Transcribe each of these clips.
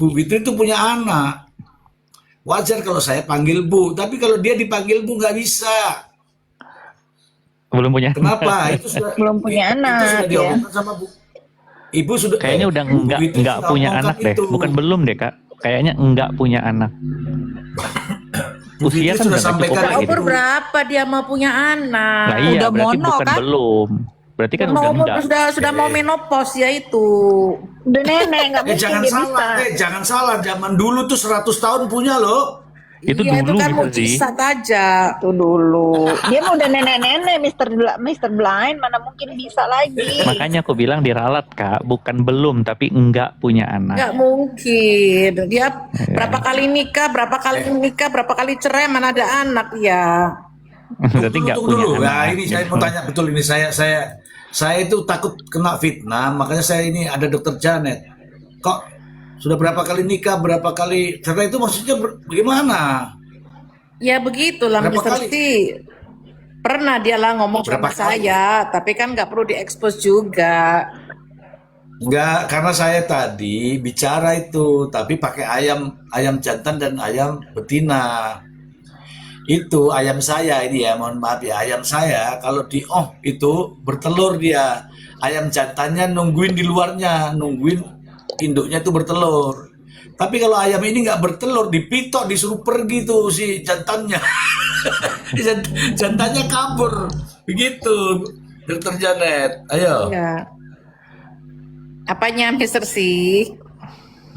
Bu Fitri itu punya anak. Wajar kalau saya panggil Bu, tapi kalau dia dipanggil Bu nggak bisa. Belum punya anak. Kenapa? Belum punya Itu sudah anak ya. diomongkan sama Bu. Ibu sudah Kayaknya udah Bu Fitri enggak sudah punya omongkan anak deh. itu. Bukan belum deh, Kak. Kayaknya enggak punya anak. Bu Usia Fitri kan sudah udah cukup sampaikan lah gitu. itu. Umur berapa dia mau punya anak? Nah iya, Udah berarti mono, bukan kan? belum. Berarti kan udah Umur enggak. sudah mau menopause ya itu. Udah nenek, nggak mungkin Jangan dia salah, bisa. jangan salah. Zaman dulu tuh 100 tahun punya loh. Itu Iya, dulu itu kan Mister Z. mujizat aja. Itu dulu. Dia mah udah nenek-nenek, Mister Blind, mana mungkin bisa lagi. Makanya aku bilang diralat, Kak. Bukan belum, tapi enggak punya anak. Nggak mungkin. Dia Iya. berapa kali nikah, berapa kali cerai, mana ada anak ya. Berarti enggak Tunggu punya dulu. anak. Nah, ini saya mau tanya betul ini saya itu takut kena fitnah, makanya saya ini ada dokter Janet. Kok sudah berapa kali nikah, berapa kali cerai itu maksudnya bagaimana? Ya begitulah Berapa Mister kali? C. Pernah dia lah ngomong Berapa sama kali? saya, tapi kan nggak perlu diekspos juga. Enggak, karena saya tadi bicara itu, tapi pakai ayam jantan dan ayam betina. Itu ayam saya ini ya, mohon maaf ya, ayam saya kalau itu bertelur dia. Ayam jantannya nungguin di luarnya, nungguin induknya itu bertelur. Tapi kalau ayam ini nggak bertelur, dipitok, disuruh pergi tuh si jantannya. Jantannya kabur. Begitu, Dokter Janet. Ayo. Ya. Apanya Mister C?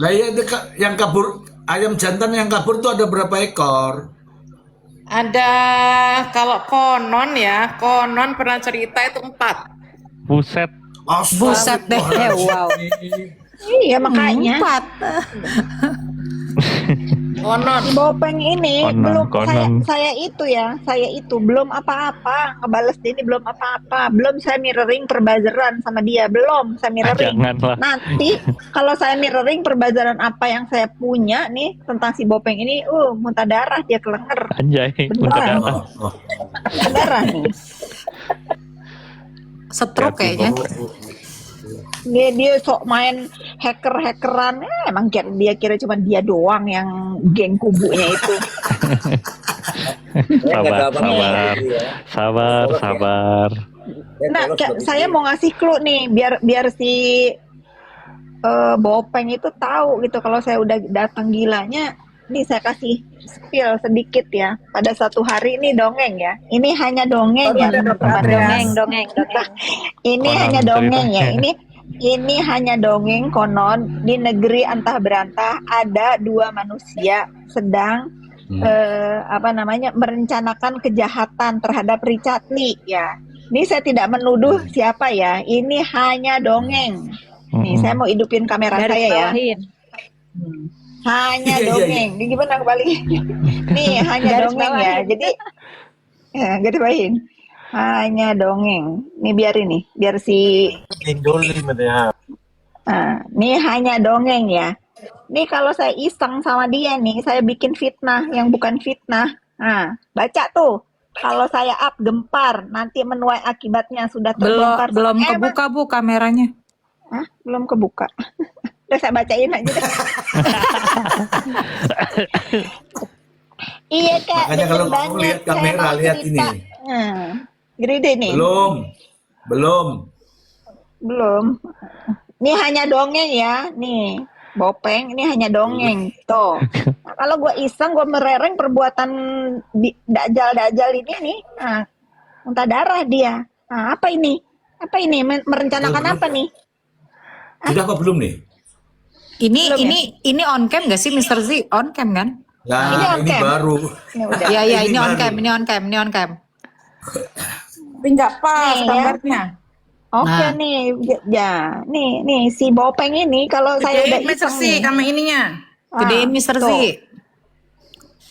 Lah ya, yang kabur, ayam jantan yang kabur tuh ada berapa ekor? Ada kalau konon pernah cerita itu 4. Buset. Buset deh, wow. Iya makanya. 4. Konon. Si Bopeng ini Konon, belum konon. saya itu belum apa-apa ngebales dia ini belum apa-apa, belum saya mirroring perbazaran sama dia, belum saya mirroring. Janganlah. Nanti kalau saya mirroring perbazaran apa yang saya punya nih tentang si Bopeng ini, muntah darah dia kelenger, Anjay, muntah Beneran. darah. muntah darah nih. Stroke kayaknya. Dia sok main hacker-hackeran, emang dia kira cuma dia doang yang geng kubunya itu. Sabar. Nah, saya mau ngasih clue nih biar si Bopeng itu tahu gitu kalau saya udah datang gilanya. Nih saya kasih spill sedikit ya. Pada satu hari ini dongeng ya. Ini hanya dongeng ya, teman-teman. Dongeng. Ini Konon hanya dongeng ya. ceritanya. Ini hanya dongeng konon di negeri antah berantah ada 2 manusia sedang merencanakan kejahatan terhadap Richard Lee ya. Ini saya tidak menuduh siapa ya. Ini hanya dongeng. Nih saya mau hidupin kamera Garis saya ya. bawahin. Hanya Iya. dongeng. Ini gimana kembali? Nih hanya Garis dongeng ya. bawahin. Jadi garis bawahin. Hanya dongeng. Nih biar si nih hanya dongeng ya. Nih kalau saya iseng sama dia nih, saya bikin fitnah yang bukan fitnah. Nah, baca tuh. Kalau saya up gempar, nanti menuai akibatnya sudah terbongkar. Belum Emang- kebuka Bu kameranya. Hah? Belum kebuka. Udah saya bacain aja deh. Iya Kak. Makanya kalau bener kamu banget. lihat Saya kamera, mau lihat cerita. ini. Gede nih. Belum. Ini hanya dongeng ya. Nih, Bopeng, ini hanya dongeng. Tuh. Nah, kalau gue iseng, gue merereng perbuatan dajal-dajal ini nih. Nah, muntah darah dia. Nah, apa ini? Apa ini? Merencanakan apa nih? Sudah apa belum nih? Ini Belum ini on cam gak sih Mister Z? On cam kan? Nah, on ini cam. baru. Ini udah. Iya Ini ini on baru. cam, ini on cam, ini on cam. Tapi nggak pas Nih, ya. gambarnya. Oke Nah. nih, ya, nih si Bopeng ini kalau saya udah Gedein Mister iseng C nih, sama ininya. Gedein Mister Z. tuh,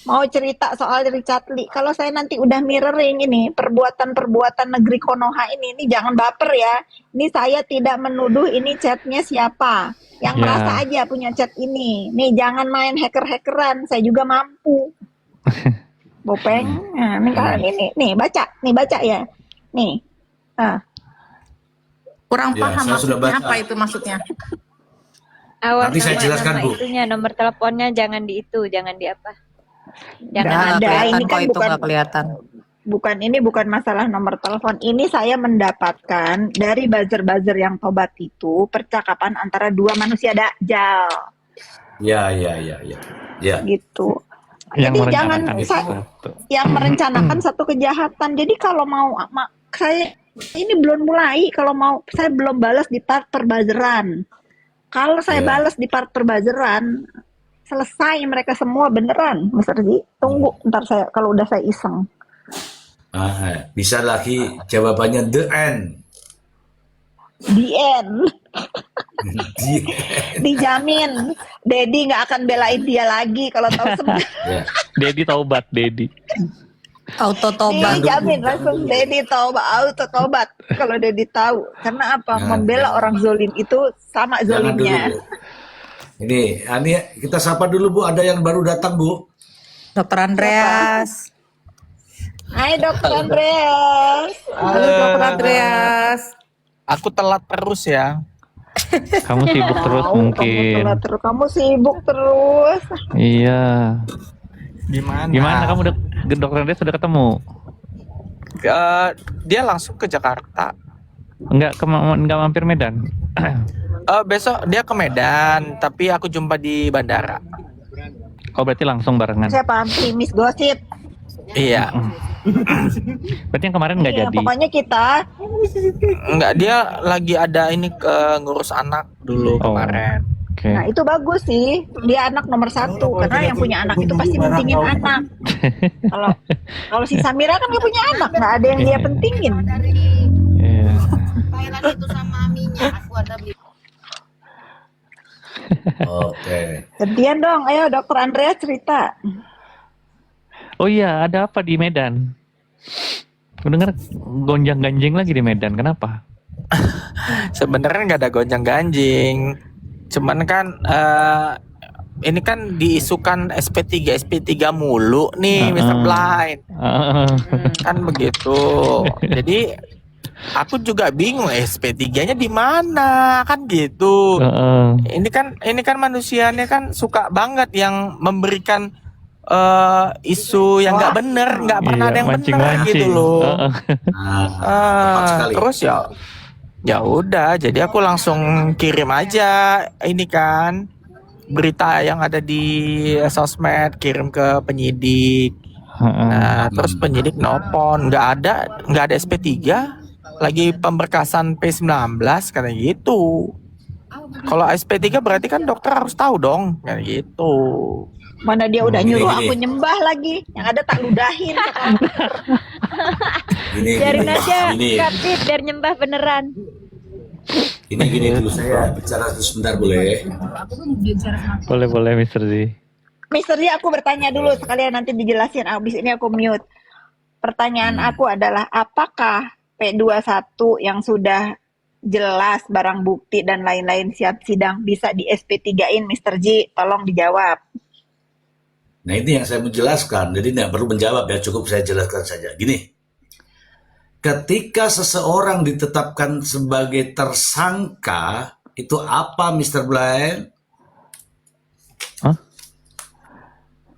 mau cerita soal Richard Lee. Kalau saya nanti udah mirroring ini perbuatan-perbuatan negeri Konoha ini jangan baper ya. Ini saya tidak menuduh ini chatnya siapa. Yang Ya. merasa aja punya chat ini. Nih jangan main hacker-hackeran. Saya juga mampu. Bopeng, nah, ini nih baca ya. Nih, Kurang Ya, paham saya sudah maksudnya baca. apa itu maksudnya. Awas Nanti saya jelaskan, nama Bu. itunya, nomor teleponnya jangan di itu, jangan di apa. Nggak Jangan Nggak ada. kelihatan Ini kok kan itu bukan nggak kelihatan. bukan masalah nomor telepon. Ini saya mendapatkan dari buzzer-buzzer yang tobat itu percakapan antara dua manusia dajjal Ya. gitu. Yang Jadi jangan merencanakan itu satu. yang merencanakan satu kejahatan. Jadi kalau mau saya ini belum mulai, kalau mau saya belum balas di part perbuzzeran. Kalau saya Ya. balas di part perbuzzeran, selesai mereka semua beneran, Mas Arji. Tunggu ntar saya kalau udah saya iseng. Bisa lagi jawabannya the end. The end. The end. Dijamin Dedi nggak akan belain dia lagi kalau tahu sebenarnya. Ya. Dedi taubat, Dedi. Auto tobat. Dijamin langsung Dedi taubat, auto tobat kalau Dedi tahu. Karena apa? Jangan, Membela jangan. orang zolim itu sama Jangan dulu, zolimnya. Bu. Ini kita sapa dulu, Bu. Ada yang baru datang, Bu. Dokter Andreas. Hai Dokter Andreas. Halo Dokter Andreas. Aku telat terus ya. Kamu sibuk terus Tahu, mungkin. kamu sibuk terus. Iya. Gimana? Gimana kamu udah Dokter Andreas sudah ketemu? Dia langsung ke Jakarta. Enggak mampir Medan. Besok dia ke Medan, tapi aku jumpa di bandara. Oh berarti langsung barengan. Saya paham sih Miss Gossip. Iya. Berarti yang kemarin nggak Iya, jadi. pokoknya kita Enggak, dia lagi ada ini ke ngurus anak dulu Oh. kemarin. Oke. Nah itu bagus sih, dia anak nomor satu karena yang punya anak itu pasti pentingin anak. Kalau kalau si Samira kan nggak punya anak, nggak ada yang dia pentingin. Iya. Oke. Gantian dong, ayo Dokter Andrea cerita. Oh iya, ada apa di Medan? Aku dengar gonjang-ganjing lagi di Medan. Kenapa? Sebenarnya nggak ada gonjang ganjing. Cuman kan ini kan diisukan SP3 mulu nih, Mr. Blind. Kan begitu. Jadi aku juga bingung SP3-nya di mana kan gitu. Ini kan manusianya kan suka banget yang memberikan isu yang nggak bener, nggak pernah ada yang bener gitu loh. Tepat sekali. Terus ya udah, jadi aku langsung kirim aja ini kan berita yang ada di sosmed, kirim ke penyidik. Nah, terus penyidik nelpon, nggak ada SP3, lagi pemberkasan P19 kayak gitu. Kalau SP3 berarti kan dokter harus tahu dong, kayak gitu. Mana dia udah Gini, nyuruh gini. aku nyembah lagi, yang ada tak ludahin. Biarin aja, Gini. Kapit, biar nyembah beneran. Gini dulu saya bicara sebentar boleh? Boleh Mr. Z. Mister aku bertanya dulu sekalian nanti dijelasin. Abis ini aku mute. Pertanyaan aku adalah apakah P21 yang sudah jelas barang bukti dan lain-lain siap sidang bisa di SP3-in Mr. J? Tolong dijawab. Nah ini yang saya mau jelaskan, jadi tidak perlu menjawab ya, cukup saya jelaskan saja. Gini, ketika seseorang ditetapkan sebagai tersangka, itu apa Mr. Blind?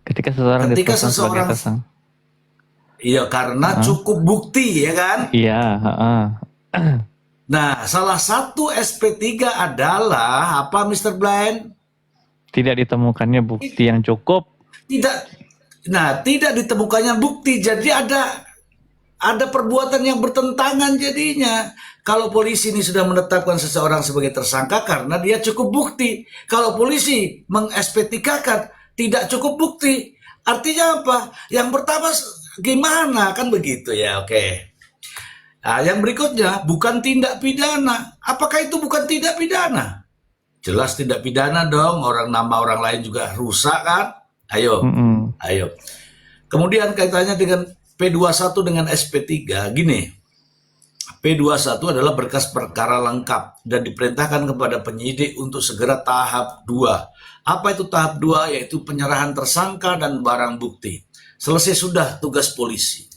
Ketika seseorang Ketika ditetapkan sebagai seseorang- tersangka. Iya, karena cukup bukti ya kan? Iya, Nah, salah satu SP3 adalah apa Mr. Blind? tidak ditemukannya bukti yang cukup. Tidak ditemukannya bukti, jadi ada perbuatan yang bertentangan jadinya. Kalau polisi ini sudah menetapkan seseorang sebagai tersangka karena dia cukup bukti. Kalau polisi meng-SP3-kan tidak cukup bukti. Artinya apa? Yang pertama gimana? Kan begitu ya, oke. Nah, yang berikutnya bukan tindak pidana. Apakah itu bukan tindak pidana? Jelas tindak pidana dong. Nama orang lain juga rusak kan? Ayo. Kemudian kaitannya dengan P21 dengan SP3, gini. P21 adalah berkas perkara lengkap dan diperintahkan kepada penyidik untuk segera tahap 2. Apa itu tahap 2? Yaitu penyerahan tersangka dan barang bukti. Selesai sudah tugas polisi.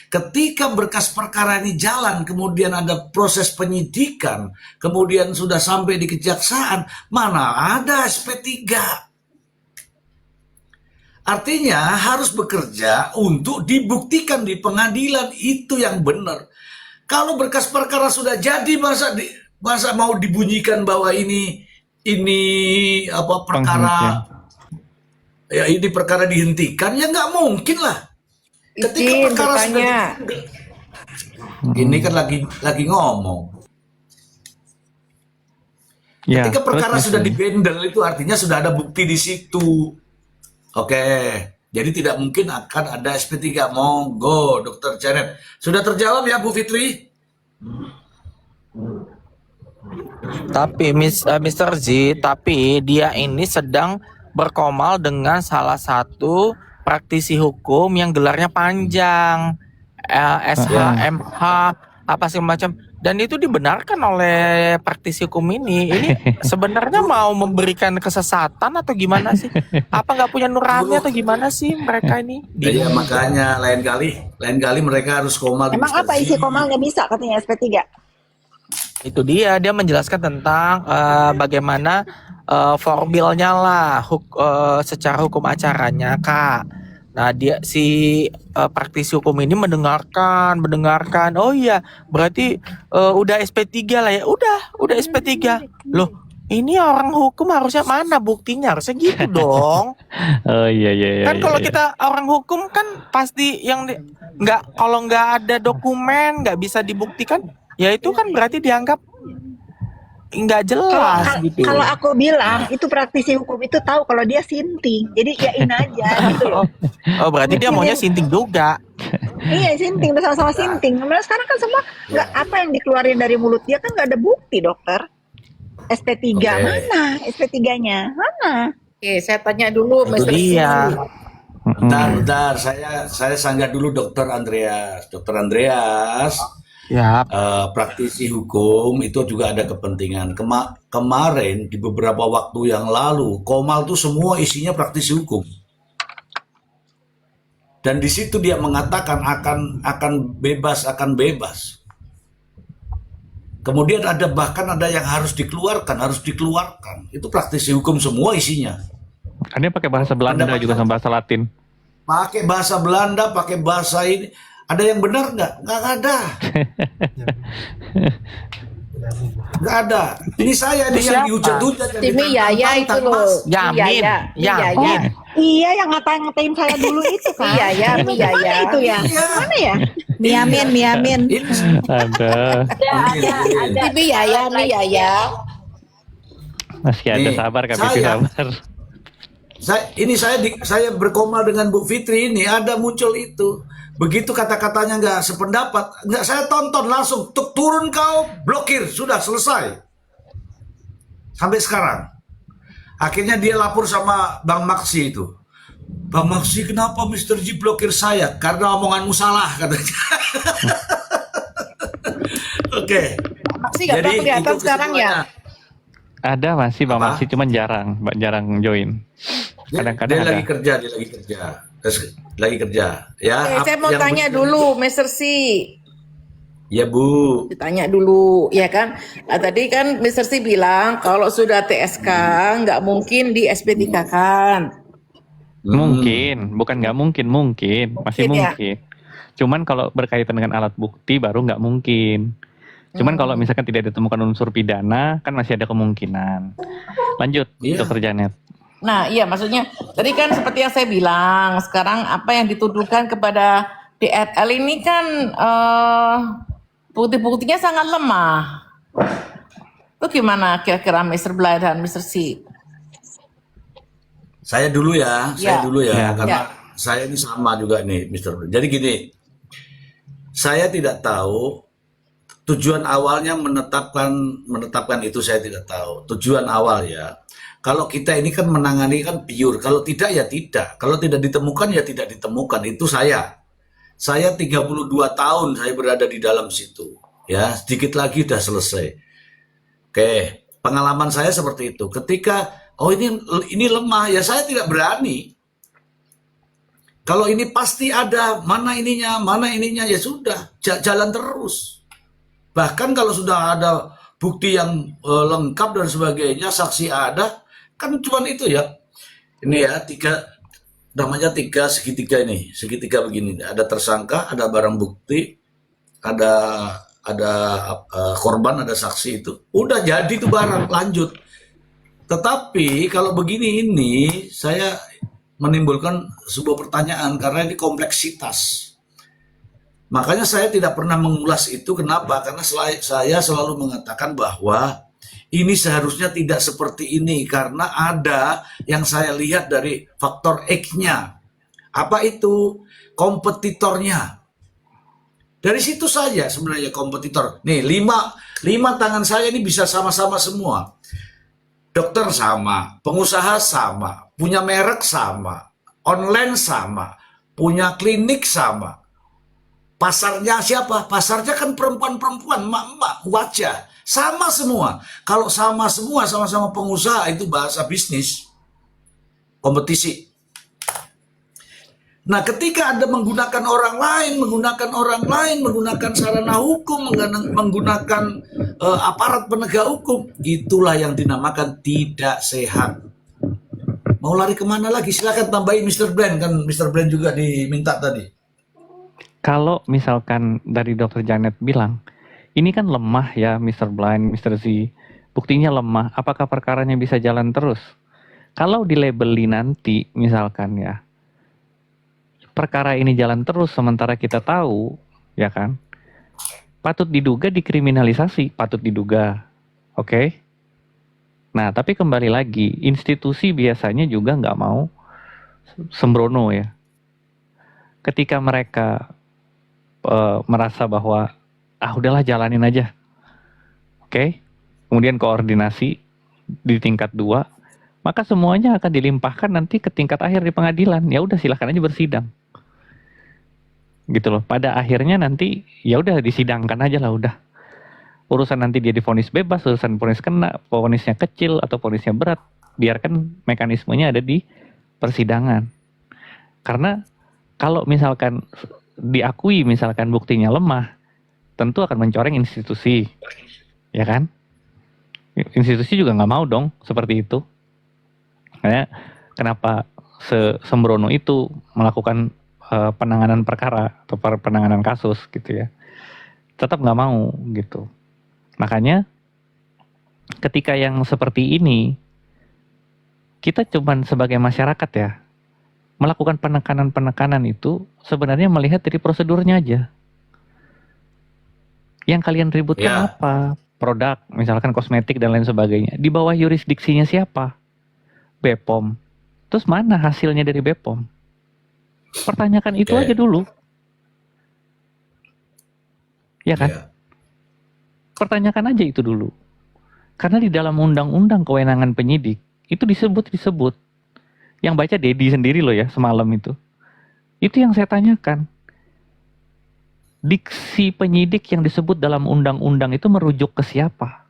Ketika berkas perkara ini jalan, kemudian ada proses penyidikan, kemudian sudah sampai di kejaksaan, mana ada SP3. Artinya harus bekerja untuk dibuktikan di pengadilan, itu yang benar. Kalau berkas perkara sudah jadi, masa mau dibunyikan bahwa ini apa perkara ya ini perkara dihentikan, ya nggak mungkin lah. Ketika Izin perkara sudah bertanya. ini kan lagi ngomong. Ya, Ketika perkara terus, sudah Mas. dibendel itu artinya sudah ada bukti di situ. Oke, jadi tidak mungkin akan ada SP3. Monggo, Dokter Janet. Sudah terjawab ya, Bu Fitri? Tapi Mr. Z, tapi dia ini sedang berkomal dengan salah satu praktisi hukum yang gelarnya panjang, SH, MH, apa sih macam. Dan itu dibenarkan oleh praktisi hukum ini. Ini sebenarnya mau memberikan kesesatan atau gimana sih? Apa nggak punya nurani atau gimana sih mereka ini? Iya, makanya lain kali mereka harus komal di Emang Mr. apa Z. isi komalnya bisa katanya SP3? Itu dia menjelaskan tentang bagaimana formilnya lah secara hukum acaranya, Kak. Nah, dia praktisi hukum ini mendengarkan. Oh iya, berarti udah SP3 lah ya. Udah SP3. Loh, ini orang hukum harusnya mana buktinya? Harusnya gitu dong. Oh iya. Kan kalau iya. kita orang hukum kan pasti kalau nggak ada dokumen nggak bisa dibuktikan, ya itu kan berarti dianggap nggak jelas gitu. Kalau aku bilang itu praktisi hukum itu tahu kalau dia sinting, jadi yain aja gitu loh. Oh, berarti dia maunya sinting juga. Iya, sinting, bersama-sama sinting. Kemudian sekarang kan semua nggak apa yang dikeluarin dari mulut dia kan nggak ada bukti, dokter. SP3 Oke. mana? SP3-nya mana? Oke, saya tanya dulu, Itu Mr. dia. Bentar, saya sanggah dulu Dokter Andreas. Dokter Andreas, Ya, praktisi hukum itu juga ada kepentingan. Kemarin di beberapa waktu yang lalu, Komal tuh semua isinya praktisi hukum. Dan di situ dia mengatakan akan bebas. Kemudian bahkan ada yang harus dikeluarkan. Itu praktisi hukum semua isinya. Kan dia pakai bahasa Belanda Pendapat juga sama bahasa Latin. Pakai bahasa Belanda, pakai bahasa ini. Ada yang benar nggak? Nggak ada. Nggak ada. Ini saya nih yang dihujat-hujat. yang Timi Yaya itu ditantang-tantang, loh. Mas. Yamin. Yaya. Iya, yang ngatain saya dulu itu kan. Yaya, Mi Yaya. Mana itu ya? Iya. Mana ya? Miamin. Ini Ada. Timi Yaya, Mi Yaya. Masih ada Nih, sabar Kak saya- Pipi, sabar. saya berkomal dengan Bu Fitri ini ada muncul itu. Begitu kata-katanya nggak sependapat, nggak saya tonton langsung. Turun kau, blokir, sudah selesai. Sampai sekarang. Akhirnya dia lapor sama Bang Maksi itu. Bang Maksi, kenapa Mr. Ji blokir saya? Karena omonganmu salah katanya. Oke. Masih nggak pernah kelihatan itu sekarang ya? kesimpulannya. Ada masih Bang Apa? Maksi, cuman jarang join. Kadang-kadang dia ada. lagi kerja. Ya, Saya mau yang tanya benar- dulu, Mr. C. Ya Bu. Ditanya dulu, ya kan? Nah, tadi kan Mr. C bilang kalau sudah TSK nggak mungkin di SP3 kan? Mungkin, bukan nggak mungkin, masih Mungkin ya? mungkin. Cuman kalau berkaitan dengan alat bukti baru nggak mungkin. Cuman kalau misalkan tidak ditemukan unsur pidana, kan masih ada kemungkinan. Lanjut, Iya. Dokter Janet. Nah, iya maksudnya tadi kan seperti yang saya bilang, sekarang apa yang dituduhkan kepada DRL ini kan bukti-buktinya sangat lemah. Itu gimana kira-kira Mr. Bly dan Mr. C? Saya dulu ya, Ya. Ya. karena saya ini sama juga nih, Mr. Jadi gini, saya tidak tahu tujuan awalnya menetapkan itu, saya tidak tahu. Tujuan awal ya. Kalau kita ini kan menangani kan pure, kalau tidak ya tidak. Kalau tidak ditemukan ya tidak ditemukan. Itu saya. Saya 32 tahun saya berada di dalam situ. Ya, sedikit lagi udah selesai. Oke, pengalaman saya seperti itu. Ketika ini lemah, ya saya tidak berani. Kalau ini pasti ada, mana ininya, ya sudah, jalan terus. Bahkan kalau sudah ada bukti yang lengkap dan sebagainya, saksi ada, kan cuma itu ya. Ini ya, namanya segitiga ini, segitiga begini. Ada tersangka, ada barang bukti, ada korban, ada saksi itu. Udah jadi tuh barang, lanjut. Tetapi kalau begini ini, saya menimbulkan sebuah pertanyaan karena ini kompleksitas. Makanya saya tidak pernah mengulas itu. Kenapa? Karena saya selalu mengatakan bahwa ini seharusnya tidak seperti ini karena ada yang saya lihat dari faktor X-nya. Apa itu? Kompetitornya. Dari situ saja sebenarnya kompetitor. Nih, lima tangan saya ini bisa sama-sama semua. Dokter sama, pengusaha sama, punya merek sama, online sama, punya klinik sama. Pasarnya siapa? Pasarnya kan perempuan-perempuan, emak-emak, wajah. Sama semua. Kalau sama semua, sama-sama pengusaha, itu bahasa bisnis. Kompetisi. Nah, ketika Anda menggunakan orang lain, menggunakan sarana hukum, menggunakan aparat penegak hukum, itulah yang dinamakan tidak sehat. Mau lari kemana lagi? Silakan tambahin Mr. Blend, kan Mr. Blend juga diminta tadi. Kalau misalkan dari Dr. Janet bilang, ini kan lemah ya Mr. Blind, Mr. Z, buktinya lemah, apakah perkaranya bisa jalan terus? Kalau dilabeli nanti, misalkan ya, perkara ini jalan terus sementara kita tahu, ya kan, patut diduga dikriminalisasi, patut diduga, oke? Nah, tapi kembali lagi, institusi biasanya juga nggak mau sembrono ya. Ketika mereka merasa bahwa, udahlah jalanin aja, oke? Kemudian koordinasi di tingkat 2, maka semuanya akan dilimpahkan nanti ke tingkat akhir di pengadilan. Ya udah silahkan aja bersidang. Gitu loh. Pada akhirnya nanti ya udah disidangkan aja lah udah. Urusan nanti dia divonis bebas, urusan vonis kena, vonisnya kecil atau vonisnya berat, biarkan mekanismenya ada di persidangan. Karena kalau misalkan diakui misalkan buktinya lemah, tentu akan mencoreng institusi. Ya kan? Institusi juga nggak mau dong seperti itu. Makanya kenapa sembrono itu melakukan penanganan perkara atau penanganan kasus gitu ya. Tetap nggak mau gitu. Makanya ketika yang seperti ini, kita cuman sebagai masyarakat ya, melakukan penekanan-penekanan itu sebenarnya melihat dari prosedurnya aja. Yang kalian ributkan apa? Produk, misalkan kosmetik dan lain sebagainya. Di bawah yurisdiksinya siapa? BPOM. Terus mana hasilnya dari BPOM? Pertanyakan itu aja dulu. Ya kan? Pertanyakan aja itu dulu. Karena di dalam undang-undang kewenangan penyidik, itu disebut. Yang baca Dedi sendiri loh ya, semalam itu. Itu yang saya tanyakan. Diksi penyidik yang disebut dalam undang-undang itu merujuk ke siapa?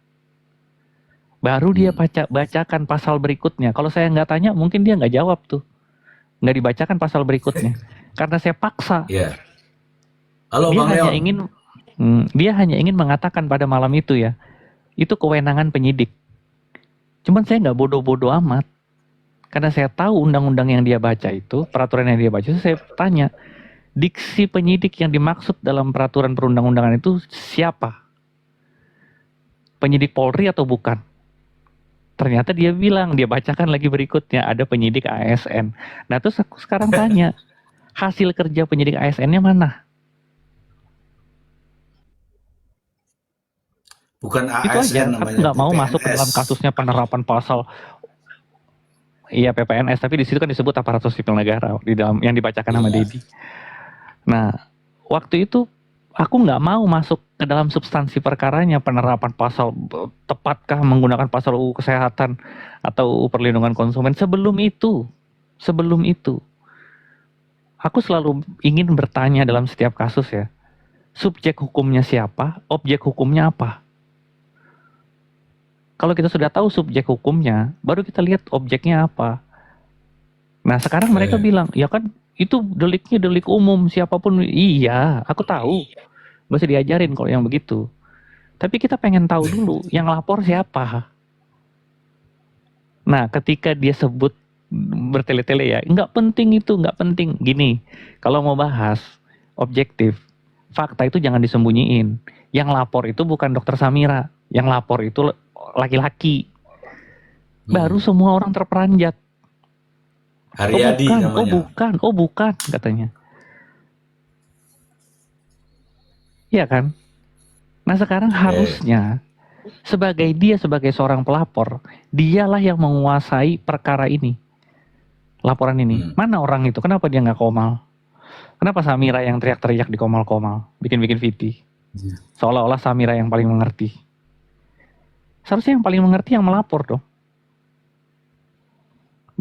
Baru dia bacakan pasal berikutnya. Kalau saya nggak tanya, mungkin dia nggak jawab tuh. Nggak dibacakan pasal berikutnya. Karena saya paksa. Halo, Dia hanya ingin mengatakan pada malam itu ya, itu kewenangan penyidik. Cuman saya nggak bodoh-bodoh amat. Karena saya tahu undang-undang yang dia baca itu, peraturan yang dia baca itu, saya tanya, diksi penyidik yang dimaksud dalam peraturan perundang-undangan itu siapa? Penyidik Polri atau bukan? Ternyata dia bilang, dia bacakan lagi berikutnya, ada penyidik ASN. Nah terus aku sekarang tanya, hasil kerja penyidik ASN-nya mana? Bukan Itu aja, ASN aku namanya. nggak mau PPNS. masuk ke dalam kasusnya penerapan pasal. Iya PPNS, tapi di situ kan disebut aparatur sipil negara di dalam yang dibacakan sama Dedi. Nah, waktu itu aku nggak mau masuk ke dalam substansi perkaranya, penerapan pasal, tepatkah menggunakan pasal UU Kesehatan atau UU Perlindungan Konsumen. Sebelum itu, aku selalu ingin bertanya dalam setiap kasus ya, subjek hukumnya siapa, objek hukumnya apa. Kalau kita sudah tahu subjek hukumnya, baru kita lihat objeknya apa. Nah sekarang mereka bilang, ya kan Itu deliknya delik umum, siapapun. Iya, aku tahu. Gak usah diajarin kalau yang begitu. Tapi kita pengen tahu dulu yang lapor siapa. Nah, ketika dia sebut bertele-tele ya, nggak penting itu, nggak penting. Gini, kalau mau bahas objektif, fakta itu jangan disembunyiin. Yang lapor itu bukan dokter Samira, yang lapor itu laki-laki. Baru semua orang terperanjat. Haryadi namanya. Oh bukan, katanya. Iya kan? Nah sekarang harusnya sebagai seorang pelapor, dialah yang menguasai perkara ini, laporan ini. Mana orang itu? Kenapa dia nggak komal? Kenapa Samira yang teriak-teriak di komal-komal, bikin-bikin VT? Seolah-olah Samira yang paling mengerti. Seharusnya yang paling mengerti yang melapor dong.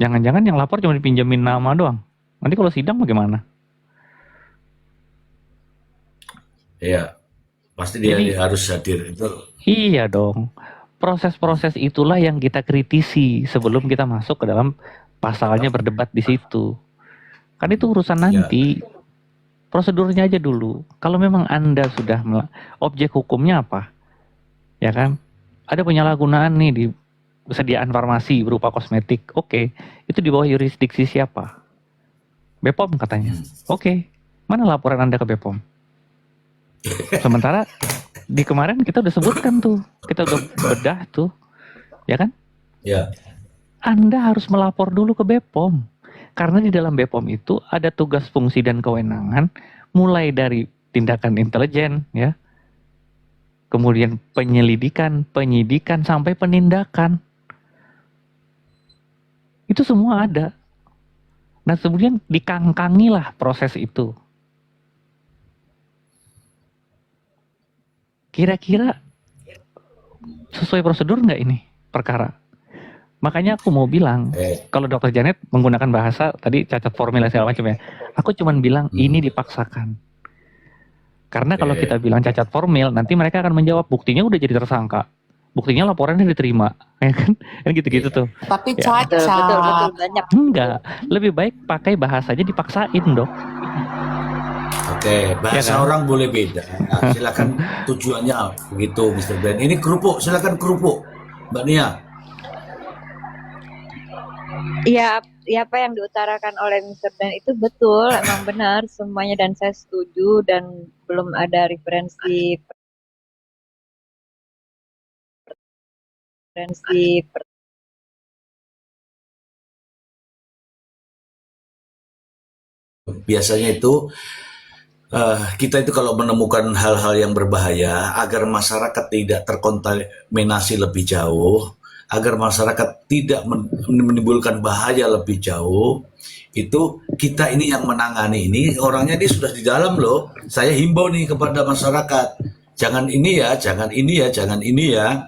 Jangan-jangan yang lapor cuma dipinjemin nama doang. Nanti kalau sidang bagaimana? Iya, pasti dia Jadi, harus hadir itu. iya dong. Proses-proses itulah yang kita kritisi sebelum kita masuk ke dalam pasalnya berdebat di situ. Kan itu urusan nanti. Prosedurnya aja dulu. Kalau memang Anda sudah objek hukumnya apa? Ya kan? Ada penyalahgunaan nih di persediaan farmasi berupa kosmetik. Oke, itu di bawah yurisdiksi siapa? BPOM katanya. Oke, mana laporan Anda ke BPOM? Sementara di kemarin kita udah sebutkan tuh, kita udah bedah tuh, ya kan? Ya. Anda harus melapor dulu ke BPOM, karena di dalam BPOM itu ada tugas, fungsi, dan kewenangan, mulai dari tindakan intelijen, ya, kemudian penyelidikan, penyidikan, sampai penindakan. Itu semua ada. Nah kemudian dikangkangilah proses itu. Kira-kira sesuai prosedur nggak ini perkara? Makanya aku mau bilang, kalau Dokter Janet menggunakan bahasa tadi cacat formil dan segala macam ya, aku cuman bilang ini dipaksakan. Karena kalau kita bilang cacat formil, nanti mereka akan menjawab buktinya udah jadi tersangka, buktinya laporannya diterima, ya kan? Kan gitu-gitu tuh. Tapi Ya. Betul banyak. Enggak, lebih baik pakai bahasanya dipaksain dok. Oke, bahasa Ya kan? orang boleh beda. Nah, silakan tujuannya begitu, Mr. Ben. Ini kerupuk, silakan kerupuk, Mbak Nia. Ya, apa yang diutarakan oleh Mr. Dan itu betul, emang benar semuanya dan saya setuju dan belum ada referensi Biasanya itu kita itu kalau menemukan hal-hal yang berbahaya agar masyarakat tidak terkontaminasi lebih jauh, agar masyarakat tidak menimbulkan bahaya lebih jauh, itu kita ini yang menangani ini orangnya dia sudah di dalam loh. Saya himbau nih kepada masyarakat, jangan ini ya, jangan ini ya, jangan ini ya.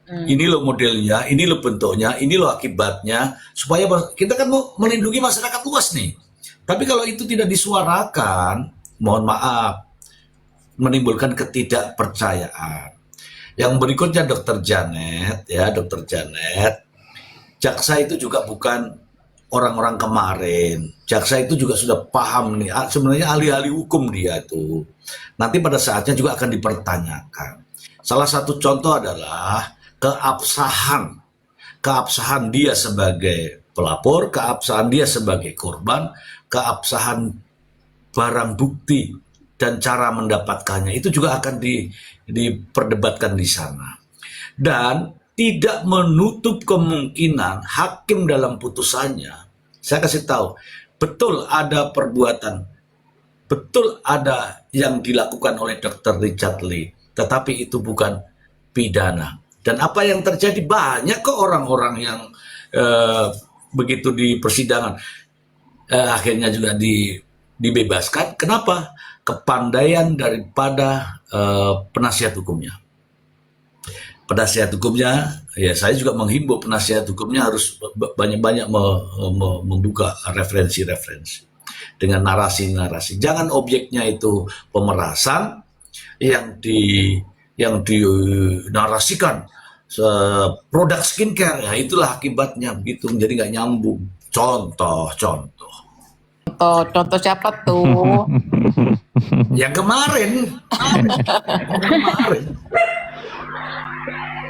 Ini loh modelnya, ini loh bentuknya, ini loh akibatnya, supaya kita kan mau melindungi masyarakat luas nih. Tapi kalau itu tidak disuarakan, mohon maaf, menimbulkan ketidakpercayaan. Yang berikutnya Dokter Janet, ya Dokter Janet, jaksa itu juga bukan orang-orang kemarin. Jaksa itu juga sudah paham nih, sebenarnya ahli-ahli hukum dia tuh. Nanti pada saatnya juga akan dipertanyakan. Salah satu contoh adalah keabsahan dia sebagai pelapor, keabsahan dia sebagai korban, keabsahan barang bukti dan cara mendapatkannya itu juga akan diperdebatkan di sana. Dan tidak menutup kemungkinan hakim dalam putusannya, saya kasih tahu, betul ada perbuatan, betul ada yang dilakukan oleh Dr. Richard Lee, tetapi itu bukan pidana. Dan apa yang terjadi, banyak kok orang-orang yang begitu di persidangan akhirnya juga dibebaskan. Kenapa? Kepandaian daripada penasihat hukumnya. Penasihat hukumnya, ya saya juga menghimbau penasihat hukumnya harus banyak-banyak membuka referensi-referensi dengan narasi-narasi. Jangan objeknya itu pemerasan yang dinarasikan produk skincare, ya itulah akibatnya begitu, menjadi nggak nyambung. Contoh. contoh. Contoh siapa tuh? Yang kemarin.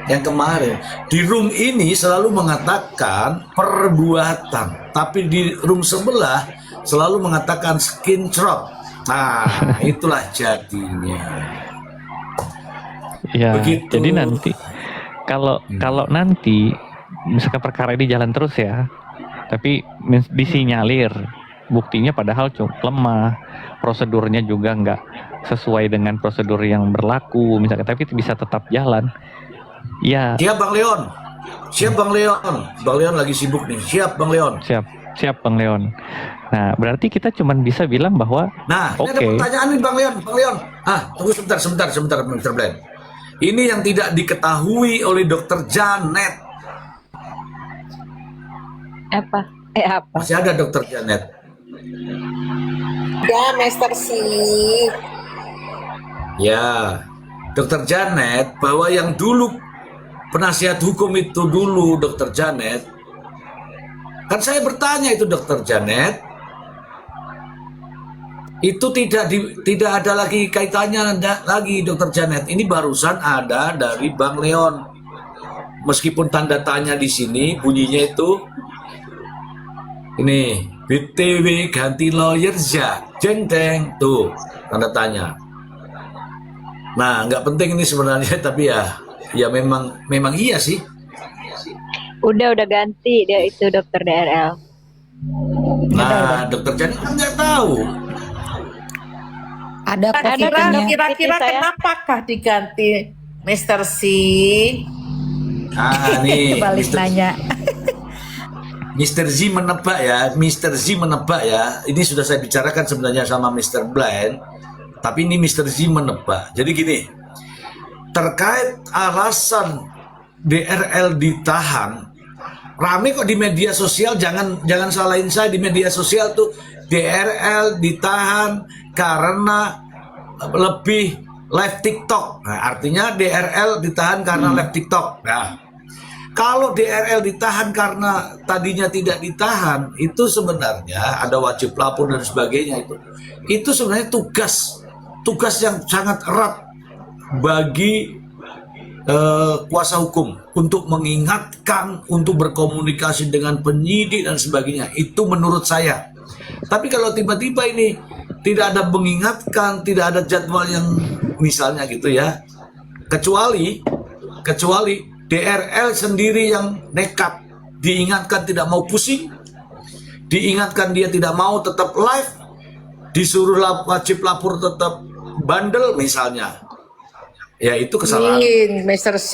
Yang kemarin di room ini selalu mengatakan perbuatan, tapi di room sebelah selalu mengatakan skin crop. Nah, itulah jadinya. Ya, Begitu. jadi nanti kalau nanti misalkan perkara ini jalan terus ya, tapi disinyalir buktinya padahal cukup lemah, prosedurnya juga nggak sesuai dengan prosedur yang berlaku misalkan, tapi bisa tetap jalan. Ya, Siap Bang Leon. Siap Bang Leon. Bang Leon lagi sibuk nih. Siap Bang Leon. siap Bang Leon. Nah, berarti kita cuman bisa bilang bahwa Nah, ini ada oke. pertanyaan nih Bang Leon. Bang Leon. Tunggu sebentar Mr. Bland. Ini yang tidak diketahui oleh Dokter Janet. Apa? Apa? Masih ada Dokter Janet. Ya, Master C. Ya, Dokter Janet, bahwa yang dulu penasihat hukum itu dulu Dokter Janet, kan saya bertanya itu Dokter Janet, itu tidak ada lagi kaitannya lagi Dokter Janet. Ini barusan ada dari Bang Leon. Meskipun tanda tanya di sini bunyinya itu ini BTW ganti lawyer ya, jeng jeng tuh tanda tanya. Nah, nggak penting ini sebenarnya, tapi ya memang iya sih. Udah ganti dia itu dokter DRL. Nah, Dokter Janet kan nggak tahu. Ada kok Ada fitnya. kan? Kira-kira Saya- kenapakah diganti Mr. C? Nih Balik nanya. Mr. Z menebak ya, Mr. Z menebak ya. Ini sudah saya bicarakan sebenarnya sama Mr. Blind, tapi ini Mr. Z menebak. Jadi gini, terkait alasan DRL ditahan, rame kok di media sosial. Jangan salahin saya, di media sosial tuh DRL ditahan karena lebih live TikTok. Nah, artinya DRL ditahan karena live TikTok. Nah, kalau DRL ditahan karena tadinya tidak ditahan, itu sebenarnya ada wajib lapor dan sebagainya itu sebenarnya tugas yang sangat erat bagi kuasa hukum untuk mengingatkan, untuk berkomunikasi dengan penyidik dan sebagainya. Itu menurut saya. Tapi kalau tiba-tiba ini tidak ada mengingatkan, tidak ada jadwal yang misalnya gitu ya, kecuali DRL sendiri yang nekat, diingatkan tidak mau pusing, diingatkan dia tidak mau tetap live, disuruh wajib lapor tetap bandel misalnya, ya itu kesalahan. Mr. C.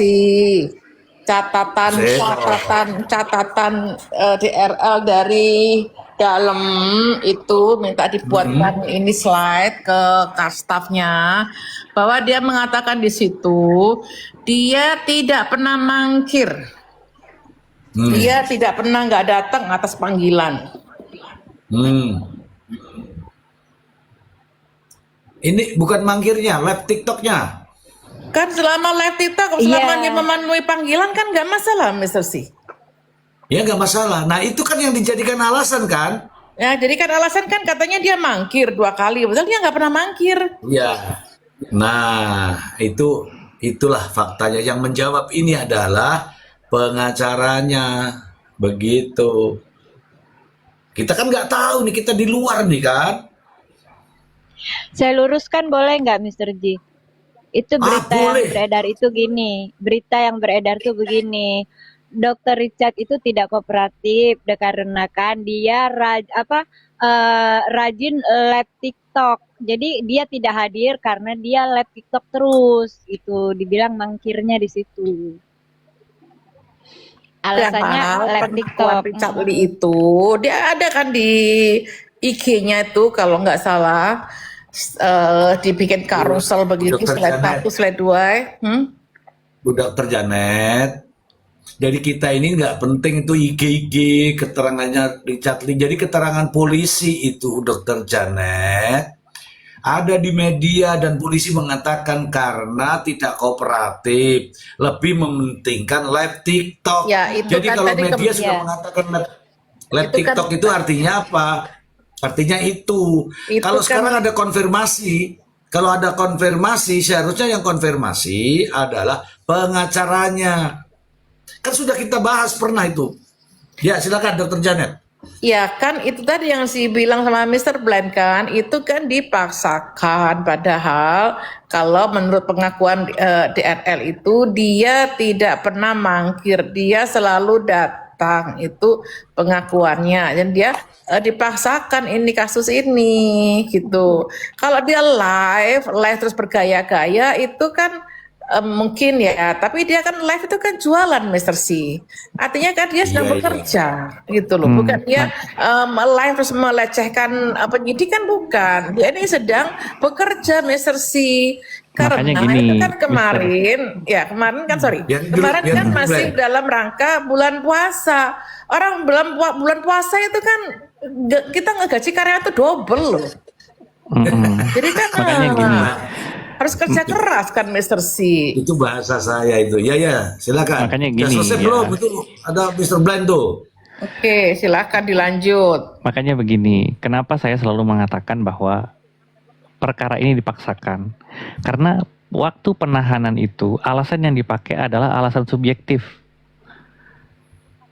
Catatan DRL dari dalam itu minta dibuatkan ini slide ke staffnya bahwa dia mengatakan di situ dia tidak pernah mangkir, dia tidak pernah nggak datang atas panggilan. Ini bukan mangkirnya, live TikToknya. Kan selama live TikTok, selama dia memenuhi panggilan kan nggak masalah, Mr. C. Ya nggak masalah. Nah itu kan yang dijadikan alasan kan? Ya, jadi kan alasan kan katanya dia mangkir 2 kali, betul dia nggak pernah mangkir. Ya. Nah itulah faktanya. Yang menjawab ini adalah pengacaranya. Begitu. Kita kan nggak tahu nih, kita di luar nih kan. Saya luruskan boleh nggak, Mr. G? Itu berita yang boleh. beredar itu gini. Berita yang beredar itu begini. Dr. Richard itu tidak kooperatif dikarenakan dia rajin live TikTok. Jadi dia tidak hadir karena dia live TikTok terus. Itu dibilang mangkirnya di situ. Alasannya live TikTok. Richard Lee itu dia ada kan di IG-nya itu kalau nggak salah dibikin karusel begitu, Dr. slide Janet. 1, slide 2. Bu Dokter Janet, dari kita ini nggak penting itu IG keterangannya Richard Lee. Jadi keterangan polisi itu Dokter Janet ada di media dan polisi mengatakan karena tidak kooperatif, lebih mementingkan live TikTok. Ya, itu Jadi kan kalau tadi media sudah iya. mengatakan live Itu kan- TikTok itu artinya apa? Artinya itu. Itu Kalau kan sekarang ada konfirmasi, kalau ada konfirmasi, seharusnya yang konfirmasi adalah pengacaranya. Kan sudah kita bahas pernah itu. Ya, silakan Dokter Janet. ya kan itu tadi yang si bilang sama Mr. Blind kan, itu kan dipaksakan, padahal kalau menurut pengakuan DRL itu dia tidak pernah mangkir, dia selalu datang, itu pengakuannya, dan dia dipaksakan ini kasus ini gitu. Kalau dia live terus bergaya-gaya itu kan mungkin ya, tapi dia kan live itu kan jualan Mr. C. Artinya kan dia sedang Iya, iya. bekerja gitu loh, bukan dia live terus melecehkan penyidik kan, bukan. Dia ini sedang bekerja Mr. C. Karena Makanya gini, itu kan Mr. kemarin kan sorry, Yang dulu- kemarin yang kan dulu, masih Glenn. dalam rangka bulan puasa. Orang bulan puasa itu kan kita ngegaji karyawan itu double loh. Jadi kan Makanya gini, harus kerja keras kan Mr. C. Itu bahasa saya itu. Ya, ya, silakan. Makanya Udah gini, selesai ya. belum? Itu ada Mr. Blind tuh. Oke, silakan dilanjut. makanya begini, kenapa saya selalu mengatakan bahwa perkara ini dipaksakan? Karena waktu penahanan itu alasan yang dipakai adalah alasan subjektif.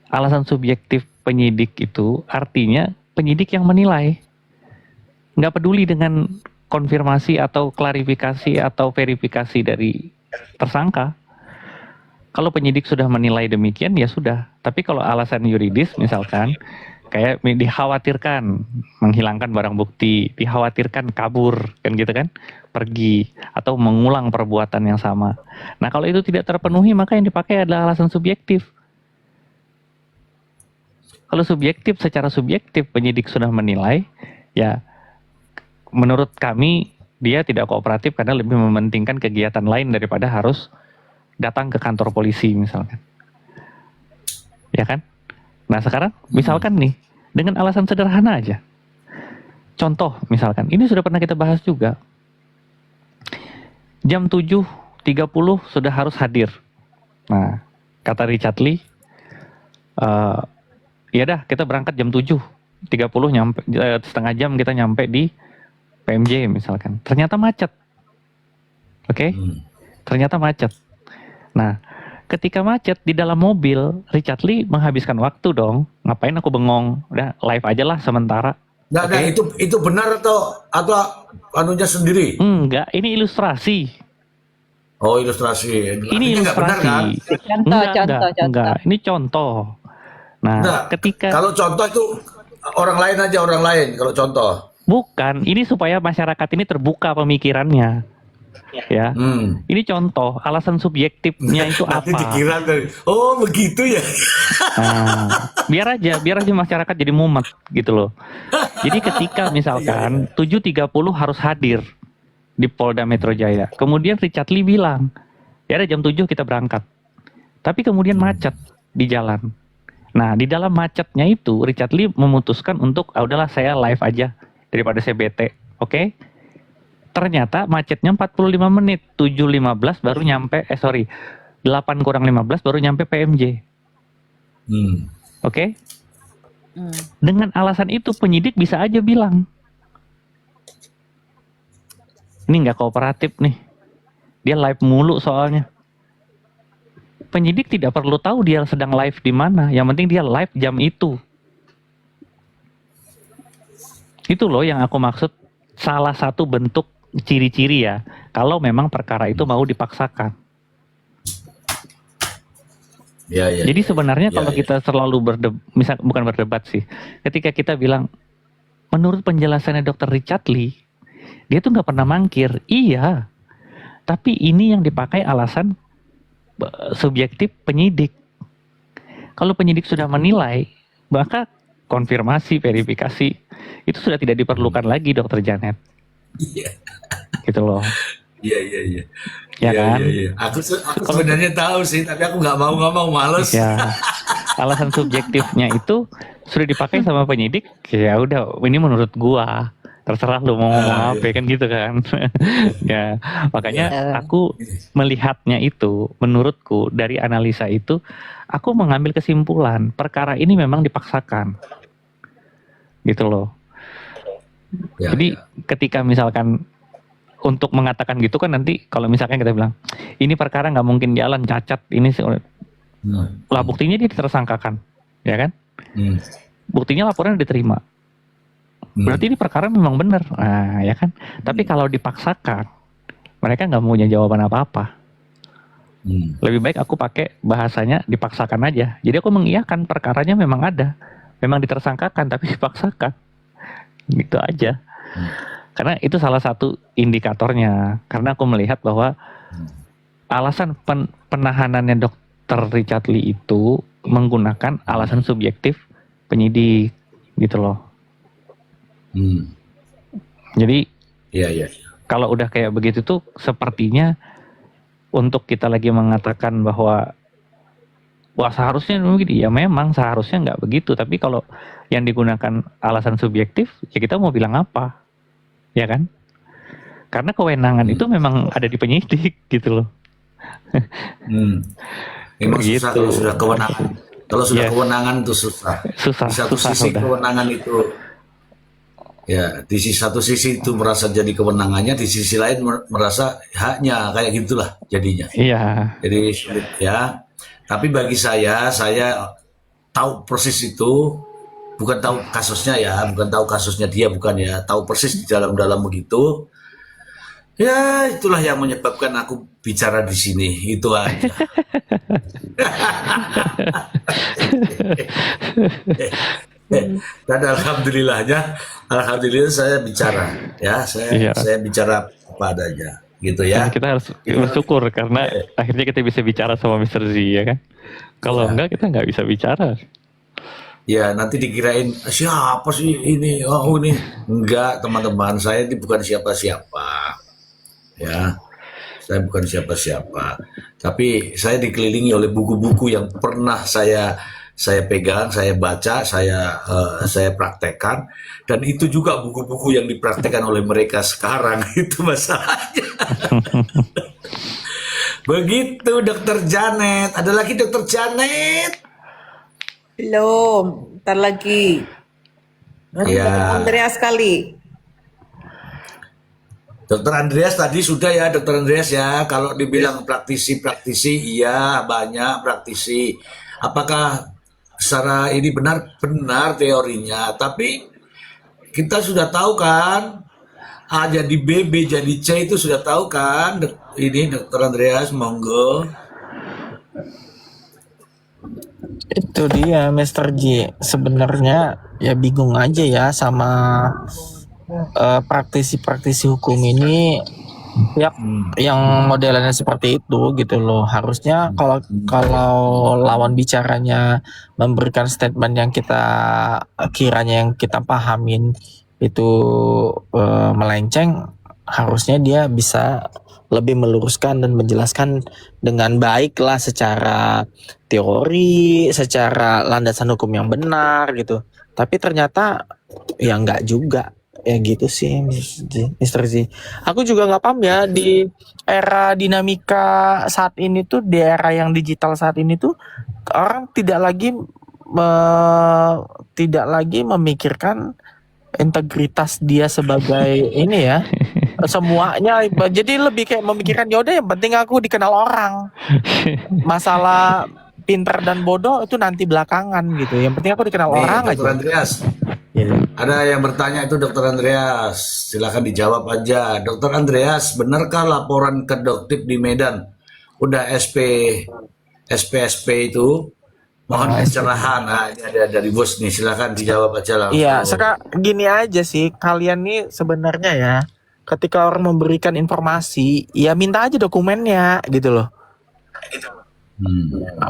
Alasan subjektif penyidik itu artinya penyidik yang menilai. Nggak peduli dengan konfirmasi atau klarifikasi atau verifikasi dari tersangka. Kalau penyidik sudah menilai demikian ya sudah. Tapi kalau alasan yuridis misalkan kayak dikhawatirkan menghilangkan barang bukti, dikhawatirkan kabur kan gitu kan, pergi atau mengulang perbuatan yang sama. Nah, kalau itu tidak terpenuhi maka yang dipakai adalah alasan subjektif. Kalau subjektif, secara subjektif penyidik sudah menilai, ya menurut kami dia tidak kooperatif karena lebih mementingkan kegiatan lain daripada harus datang ke kantor polisi misalkan. Ya kan? Nah sekarang misalkan nih, dengan alasan sederhana aja. Contoh misalkan, ini sudah pernah kita bahas juga. Jam 7.30 sudah harus hadir. Nah, kata Richard Lee, ya dah kita berangkat jam 7.30 nyampe, setengah jam kita nyampe di PMJ misalkan. Ternyata macet. Oke? Ternyata macet. Nah, ketika macet di dalam mobil, Richard Lee menghabiskan waktu dong. Ngapain aku bengong? Udah live aja lah sementara. Nah, nah, itu benar atau anunya sendiri? Enggak, ini ilustrasi. Oh, ilustrasi. Ini Artinya nggak benar kan? Enggak. Ini contoh. Nah, Enggak. ketika Kalau contoh itu orang lain aja, orang lain kalau contoh. bukan, ini supaya masyarakat ini terbuka pemikirannya. Ya. Ini contoh, alasan subjektifnya itu Nanti apa? dikira dari, oh begitu ya. Nah, biar aja masyarakat jadi mumet gitu loh. Jadi ketika misalkan 7.30 harus hadir di Polda Metro Jaya. Kemudian Richard Lee bilang, ya ada jam 7 kita berangkat. Tapi kemudian macet di jalan. Nah, di dalam macetnya itu Richard Lee memutuskan untuk udahlah saya live aja daripada saya bete. Oke? Ternyata macetnya 45 menit, 7.15 baru nyampe, 8 kurang 15 baru nyampe PMJ. Oke? Dengan alasan itu penyidik bisa aja bilang, ini nggak kooperatif nih, dia live mulu soalnya. Penyidik tidak perlu tahu dia sedang live di mana, yang penting dia live jam itu. Itu loh yang aku maksud, salah satu bentuk ciri-ciri ya, kalau memang perkara itu mau dipaksakan. Ya, ya. Jadi sebenarnya Ya, kalau ya. kita selalu bukan berdebat sih, ketika kita bilang, menurut penjelasannya Dr. Richard Lee, dia tuh nggak pernah mangkir. Iya, tapi ini yang dipakai alasan subjektif penyidik. Kalau penyidik sudah menilai, maka konfirmasi, verifikasi, itu sudah tidak diperlukan lagi Dr. Janet. Iya. Gitu loh. Iya, iya, iya. Ya Iya, kan? iya, iya. Aku sebenarnya tahu sih, tapi aku nggak mau males. Ya, alasan subjektifnya itu sudah dipakai sama penyidik. Ya udah, ini menurut gua. Terserah lu mau ngomong apa kan gitu kan. Ya, makanya aku melihatnya itu, menurutku dari analisa itu, aku mengambil kesimpulan perkara ini memang dipaksakan. Gitu loh. Ya, Jadi ya. ketika misalkan untuk mengatakan gitu kan nanti kalau misalkan kita bilang ini perkara nggak mungkin jalan cacat ini lah buktinya dia ditersangkakan, ya kan? Hmm. Buktinya laporan diterima. Berarti ini perkara memang benar, nah, ya kan? Tapi kalau dipaksakan, mereka nggak punya jawaban apa-apa. Lebih baik aku pakai bahasanya dipaksakan aja. Jadi aku mengiyakan perkaranya memang ada, memang ditersangkakan tapi dipaksakan, gitu aja. Karena itu salah satu indikatornya. Karena aku melihat bahwa alasan penahanannya Dr. Richard Lee itu menggunakan alasan subjektif penyidik, gitu loh. Jadi Iya. kalau udah kayak begitu tuh sepertinya untuk kita lagi mengatakan bahwa wah seharusnya begini, ya memang seharusnya nggak begitu. Tapi kalau yang digunakan alasan subjektif, ya kita mau bilang apa, ya kan? Karena kewenangan itu memang ada di penyidik gitu loh. Memang Begitu. susah kalau sudah kewenangan. Kalau sudah Yes. kewenangan itu susah. Susah, Di satu susah sisi sudah. kewenangan itu, ya di satu sisi itu merasa jadi kewenangannya, di sisi lain merasa haknya, kayak gitulah jadinya. Iya. Jadi sulit ya. Tapi bagi saya tahu persis itu, bukan tahu kasusnya ya, bukan tahu kasusnya dia, bukan ya, tahu persis di dalam begitu. Ya itulah yang menyebabkan aku bicara di sini, itu aja. Dan alhamdulillah saya bicara, ya Iya. saya bicara apa adanya, gitu ya. Dan kita harus bersyukur karena akhirnya kita bisa bicara sama Mr. Z, ya kan? Kalau enggak kita nggak bisa bicara. Ya nanti dikirain siapa sih ini, oh ini enggak teman-teman, saya ini bukan siapa-siapa, ya saya bukan siapa-siapa, tapi saya dikelilingi oleh buku-buku yang pernah saya pegang, saya baca, saya praktekkan, dan itu juga buku-buku yang dipraktekkan oleh mereka sekarang. Itu masalahnya. Begitu Dokter Janet. Ada lagi Dokter Janet? Belum, ntar lagi. Nanti Ya. Andreas kali. Dokter Andreas tadi sudah ya, Dokter Andreas ya. Kalau dibilang praktisi, iya banyak praktisi. Apakah secara ini benar teorinya? Tapi kita sudah tahu kan, A jadi B, B jadi C itu sudah tahu kan? Ini Dokter Andreas, monggo. Itu dia Mr. J. Sebenarnya ya bingung aja ya sama praktisi-praktisi hukum ini ya yang modelannya seperti itu gitu loh. Harusnya kalau lawan bicaranya memberikan statement yang kiranya yang kita pahamin itu melenceng, harusnya dia bisa lebih meluruskan dan menjelaskan dengan baik lah secara teori, secara landasan hukum yang benar gitu. Tapi ternyata ya enggak juga. Ya gitu sih Mr. Z. Aku juga nggak paham ya di era dinamika saat ini tuh, di era yang digital saat ini tuh orang tidak lagi memikirkan integritas dia sebagai ini ya, semuanya. Jadi lebih kayak memikirkan ya udah yang penting aku dikenal orang. Masalah pintar dan bodoh itu nanti belakangan gitu. Yang penting aku dikenal orang Dokter aja. Andreas. Ada yang bertanya itu Dokter Andreas, silakan dijawab aja. Dokter Andreas, benarkah laporan ke Doktip di Medan udah SP itu? Mohon pencerahan. Nah, ini ada dari bos nih, silakan dijawab aja langsung. Iya, gini aja sih, kalian nih sebenarnya ya, ketika orang memberikan informasi, ya minta aja dokumennya gitu loh.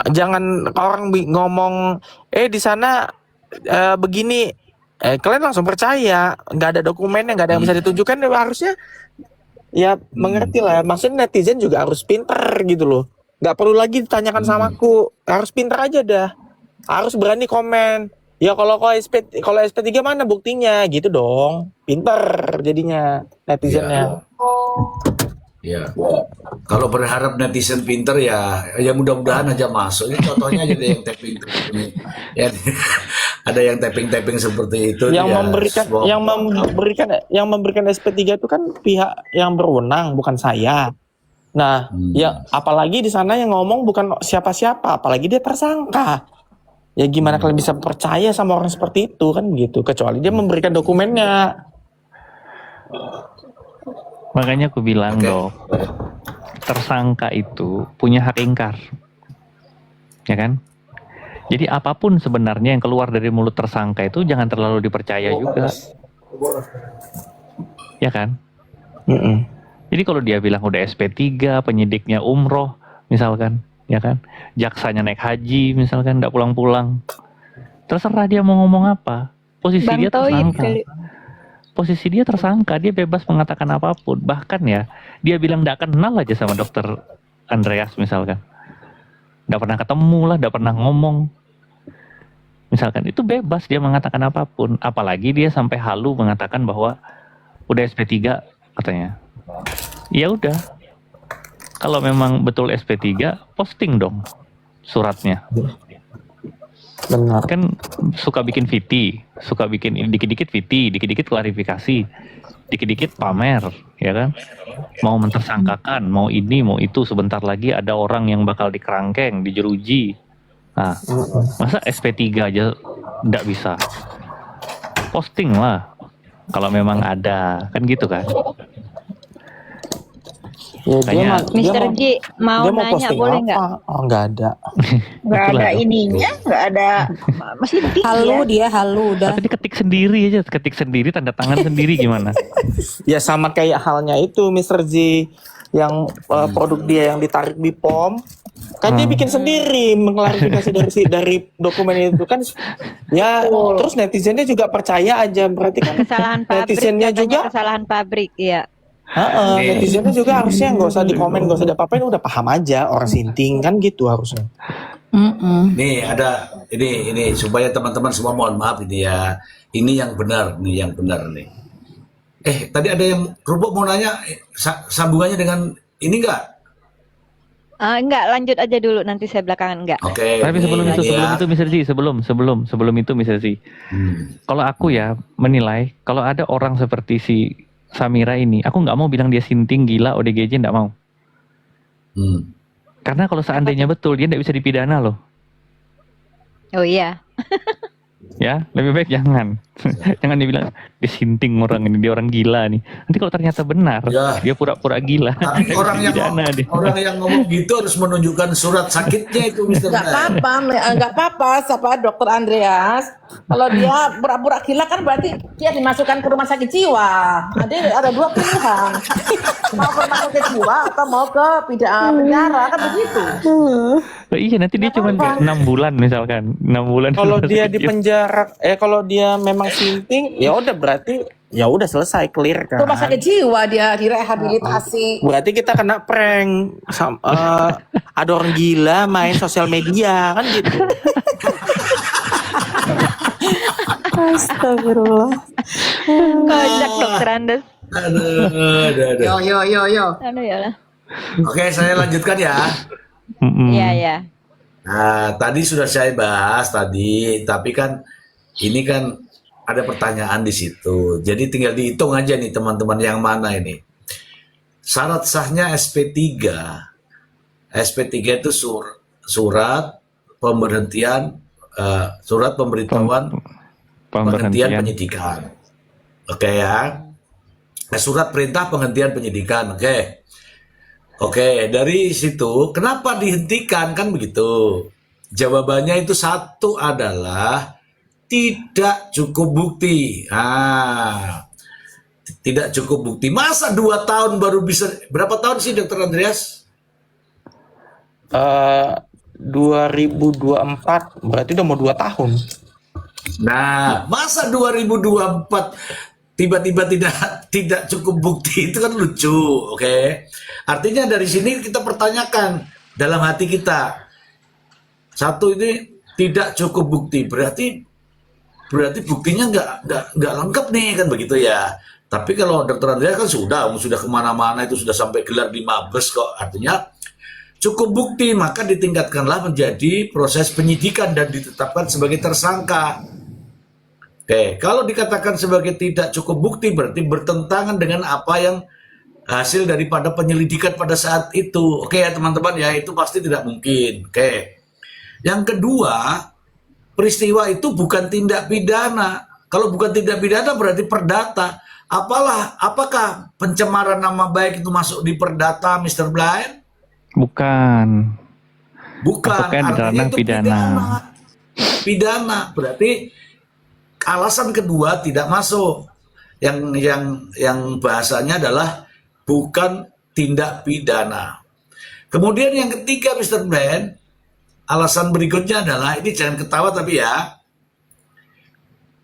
Jangan orang ngomong, di sana begini, kalian langsung percaya, nggak ada dokumennya, nggak ada yang bisa ditunjukkan, ya harusnya ya mengerti lah. Maksudnya netizen juga harus pinter gitu loh. Nggak perlu lagi ditanyakan sama aku, harus pinter aja dah, harus berani komen. Ya kalau SP3 mana buktinya gitu dong, pinter jadinya netizennya. Ya, kalau berharap netizen pinter ya mudah-mudahan aja masuk. Ini contohnya aja deh yang tapping ini. Ya, ada yang tapping seperti itu Yang ya. memberikan yang memberikan SP3 itu kan pihak yang berwenang, bukan saya. Nah, ya apalagi di sana yang ngomong bukan siapa-siapa, apalagi dia tersangka. Ya gimana kalian bisa percaya sama orang seperti itu kan gitu, kecuali dia memberikan dokumennya. Makanya aku bilang, Oke. Dok, tersangka itu punya hak ingkar. Ya kan? Jadi apapun sebenarnya yang keluar dari mulut tersangka itu jangan terlalu dipercaya juga. Ya kan? Mm-mm. Jadi kalau dia bilang udah SP3, penyidiknya umroh, misalkan, ya kan? Jaksanya naik haji, misalkan, nggak pulang-pulang. Terserah dia mau ngomong apa. Posisi Bang dia Toib tersangka. kali. Posisi dia tersangka, dia bebas mengatakan apapun. Bahkan ya, dia bilang nggak kenal aja sama dokter Andreas, misalkan. Nggak pernah ketemu lah, nggak pernah ngomong. Misalkan, itu bebas dia mengatakan apapun. Apalagi dia sampai halu mengatakan bahwa udah SP3 katanya. Ya udah, kalau memang betul SP3, posting dong suratnya. Benar. Kan suka bikin VT, suka bikin dikit-dikit VT, dikit-dikit klarifikasi, dikit-dikit pamer, ya kan? Mau mentersangkakan, mau ini, mau itu. Sebentar lagi ada orang yang bakal dikerangkeng, dijeruji. Nah, masa SP3 aja nggak bisa? Posting lah, kalau memang ada, kan gitu kan? Ya, Kayaknya- Mr. G mau dia nanya posting boleh apa? nggak? Oh, nggak ada. Nggak ada Itulah. ininya, nggak ada masih tinggi Halu ya. dia halu udah. Tapi diketik sendiri aja, ketik sendiri, tanda tangan sendiri gimana? Ya sama kayak halnya itu Mr. Z yang produk dia yang ditarik di POM, kan dia bikin sendiri mengklarifikasi dari dokumen itu kan. Ya terus netizennya juga percaya aja, berarti kan Kesalahan pabrik, netizennya katanya juga kesalahan pabrik, iya. netizennya juga harusnya nggak usah dikomen, nggak usah diapa-apain, udah paham aja orang sinting kan gitu harusnya. Nih ada ini supaya teman-teman semua mohon maaf ini ya. Ini yang benar nih. Tadi ada yang Rubok mau nanya sambungannya dengan ini enggak? Enggak, lanjut aja dulu, nanti saya belakangan enggak. Oke. Tapi sebelum ini itu ya. Mr. Z, sebelum itu Mr. Z. Kalau aku ya menilai, kalau ada orang seperti si Samira ini, aku nggak mau bilang dia sinting, gila, ODGJ, nggak mau. Hmm. Karena kalau seandainya betul, dia nggak bisa dipidana loh. Oh iya. Ya, lebih baik jangan. Jangan dibilang dia sinting orang ini, dia orang gila nih. Nanti kalau ternyata benar, Ya. dia pura-pura gila. Tapi orang yang ngomong gitu harus menunjukkan surat sakitnya itu, Mr. Nggak Bray. apa-apa, nggak apa-apa, siapa Dokter Andreas. Kalau dia pura-pura gila kan berarti dia dimasukkan ke rumah sakit jiwa. Jadi ada dua pilihan, mau ke rumah sakit jiwa atau mau ke penjara kan begitu. Oh, iya, nanti dia cuma 6 bulan misalkan, 6 bulan. Kalau di dia rumah di sakit. penjara, kalau dia memang sinting, ya udah berarti ya udah selesai, clear kan. Rumah sakit jiwa dia direhabilitasi. Berarti kita kena prank. Ada orang gila main sosial media kan gitu. Astagfirullah. Kocak Dokter Andes. Aduh. Yo. Aduh ya lah. Oke, saya lanjutkan ya. Mm-mm. Iya, iya. Nah, tadi sudah saya bahas tadi, tapi kan ini kan ada pertanyaan di situ. Jadi tinggal dihitung aja nih teman-teman yang mana ini. Syarat sahnya SP3. SP3 itu surat pemberhentian, surat pemberitahuan penghentian penyidikan. Oke ya. Surat perintah penghentian penyidikan. Oke, dari situ kenapa dihentikan kan begitu? Jawabannya itu satu adalah tidak cukup bukti. Tidak cukup bukti. Masa 2 tahun baru bisa? Berapa tahun sih Dokter Andreas? 2024 berarti udah mau 2 tahun. Nah, masa 2024 tiba-tiba tidak cukup bukti, itu kan lucu, oke? Artinya dari sini kita pertanyakan dalam hati kita, satu ini tidak cukup bukti, berarti berarti buktinya nggak lengkap nih kan begitu ya. Tapi kalau Dokter Andreas kan sudah kemana-mana, itu sudah sampai gelar di Mabes kok, artinya cukup bukti, maka ditingkatkanlah menjadi proses penyidikan dan ditetapkan sebagai tersangka. Oke, kalau dikatakan sebagai tidak cukup bukti berarti bertentangan dengan apa yang hasil daripada penyelidikan pada saat itu. Oke ya teman-teman ya, itu pasti tidak mungkin. Oke. Yang kedua, peristiwa itu bukan tindak pidana. Kalau bukan tindak pidana berarti perdata. Apakah pencemaran nama baik itu masuk di perdata, Mr. Blind? Bukan. Bukan, Masuknya di artinya ranah itu pidana. Pidana, berarti alasan kedua tidak masuk. Yang bahasanya adalah bukan tindak pidana. Kemudian yang ketiga, Mr. Blind, alasan berikutnya adalah, ini jangan ketawa tapi ya,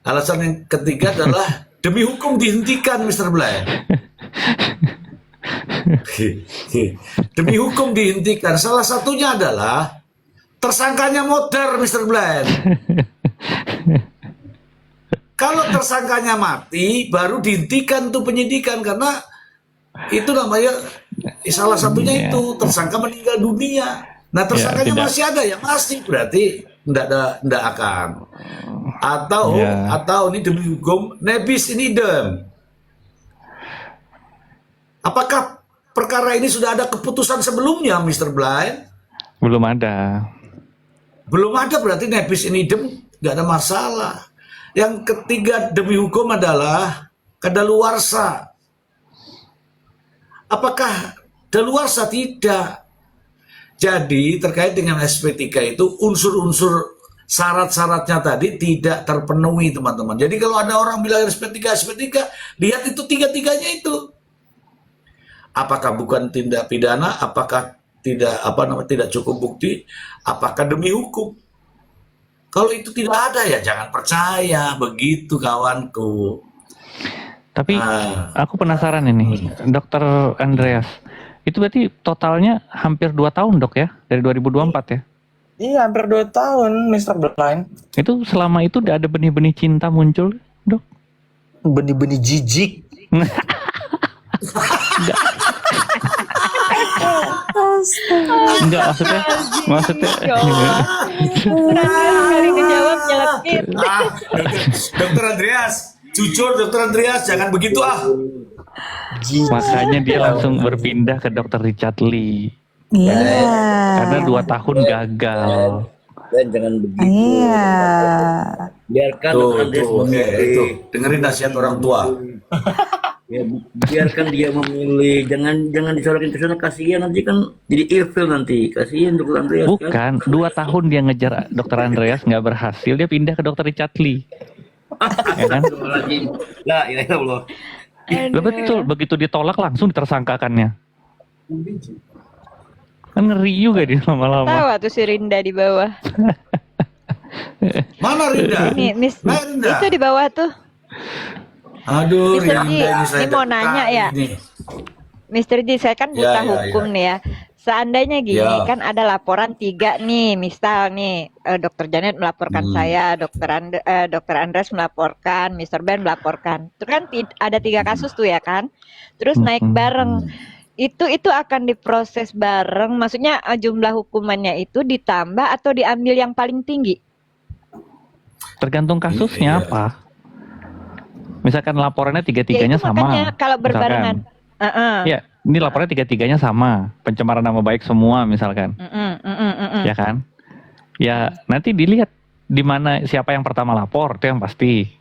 alasan yang ketiga adalah demi hukum dihentikan, Mr. Blind. Demi hukum dihentikan. Salah satunya adalah tersangkanya modar, Mr. Blind. Kalau tersangkanya mati, baru dihentikan tuh penyidikan, karena itu namanya salah satunya itu tersangka meninggal dunia. Nah tersangkanya masih ada ya, masih berarti tidak akan. Atau ini demi hukum nebis in idem. Apakah perkara ini sudah ada keputusan sebelumnya, Mr. Blind? Belum ada. Belum ada, berarti nebis in idem nggak ada masalah. Yang ketiga demi hukum adalah kadaluarsa. Apakah daluarsa? Tidak. Jadi terkait dengan SP3 itu unsur-unsur syarat-syaratnya tadi tidak terpenuhi, teman-teman. Jadi kalau ada orang bilang SP3, lihat itu tiga-tiganya itu. Apakah bukan tindak pidana? Apakah tidak cukup bukti? Apakah demi hukum? Kalau itu tidak ada ya jangan percaya, begitu kawanku. Tapi aku penasaran ini, Dokter Andreas. Itu berarti totalnya hampir 2 tahun, Dok ya? Dari 2024 ya? Iya, hampir 2 tahun, Mr. Blind. Itu selama itu udah ada benih-benih cinta muncul, Dok? Benih-benih jijik. Enggak, maksudnya Berani sekali ngejawab nyelekit. Dokter Andreas, jujur Dokter Andreas, jangan begitu makanya dia langsung berpindah ke Dokter Richard Lee. Iya. Karena 2 tahun gagal. Dan jangan begitu. Iya. Biarkan Tuh, Dokter Andreas itu memilih. dengerin nasihat orang tua. Ya, biarkan dia memilih. Jangan disorokin ke sana, kasihan nanti kan jadi ilfil nanti. Kasihan Dokter Andreas kan. Bukan, 2 tahun dia ngejar Dokter Andreas nggak berhasil, dia pindah ke Dokter Richard Lee. Ya kan? La ilaha illallah. Lah begitu ditolak langsung ditersangkakannya. Kan ngeri juga dia lama-lama. Tahu tuh si Rinda di bawah. Mana Rinda? Ini Rinda. itu di bawah tuh. Aduh, Mr. Rinda Ji, ini saya ini mau nanya ya. Ini. Mr. Ji, saya kan buta Ya. hukum nih ya. Seandainya gini, Ya. kan ada laporan 3 nih, misal nih, Dokter Janet melaporkan saya, Dokter Andres melaporkan, Mr. Ben melaporkan. Itu kan ada 3 kasus tuh ya kan. Terus naik bareng. Itu akan diproses bareng, maksudnya jumlah hukumannya itu ditambah atau diambil yang paling tinggi? Tergantung kasusnya Iya. apa. Misalkan laporannya Ya tiga-tiganya itu sama. makanya kalau berbarengan. Ya, ini laporannya tiga-tiganya sama, pencemaran nama baik semua misalkan, ya kan? Ya nanti dilihat di mana siapa yang pertama lapor, itu yang pasti,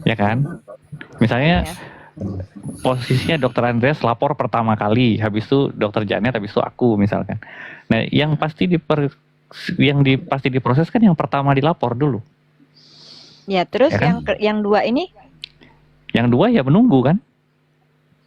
ya kan? Misalnya posisinya Dokter Andreas lapor pertama kali, habis itu Dokter Janet, habis itu aku misalkan. Nah, yang pasti pasti diproses kan yang pertama dilapor dulu. Ya, terus Ya kan? yang 2 ini? Yang 2 ya menunggu kan?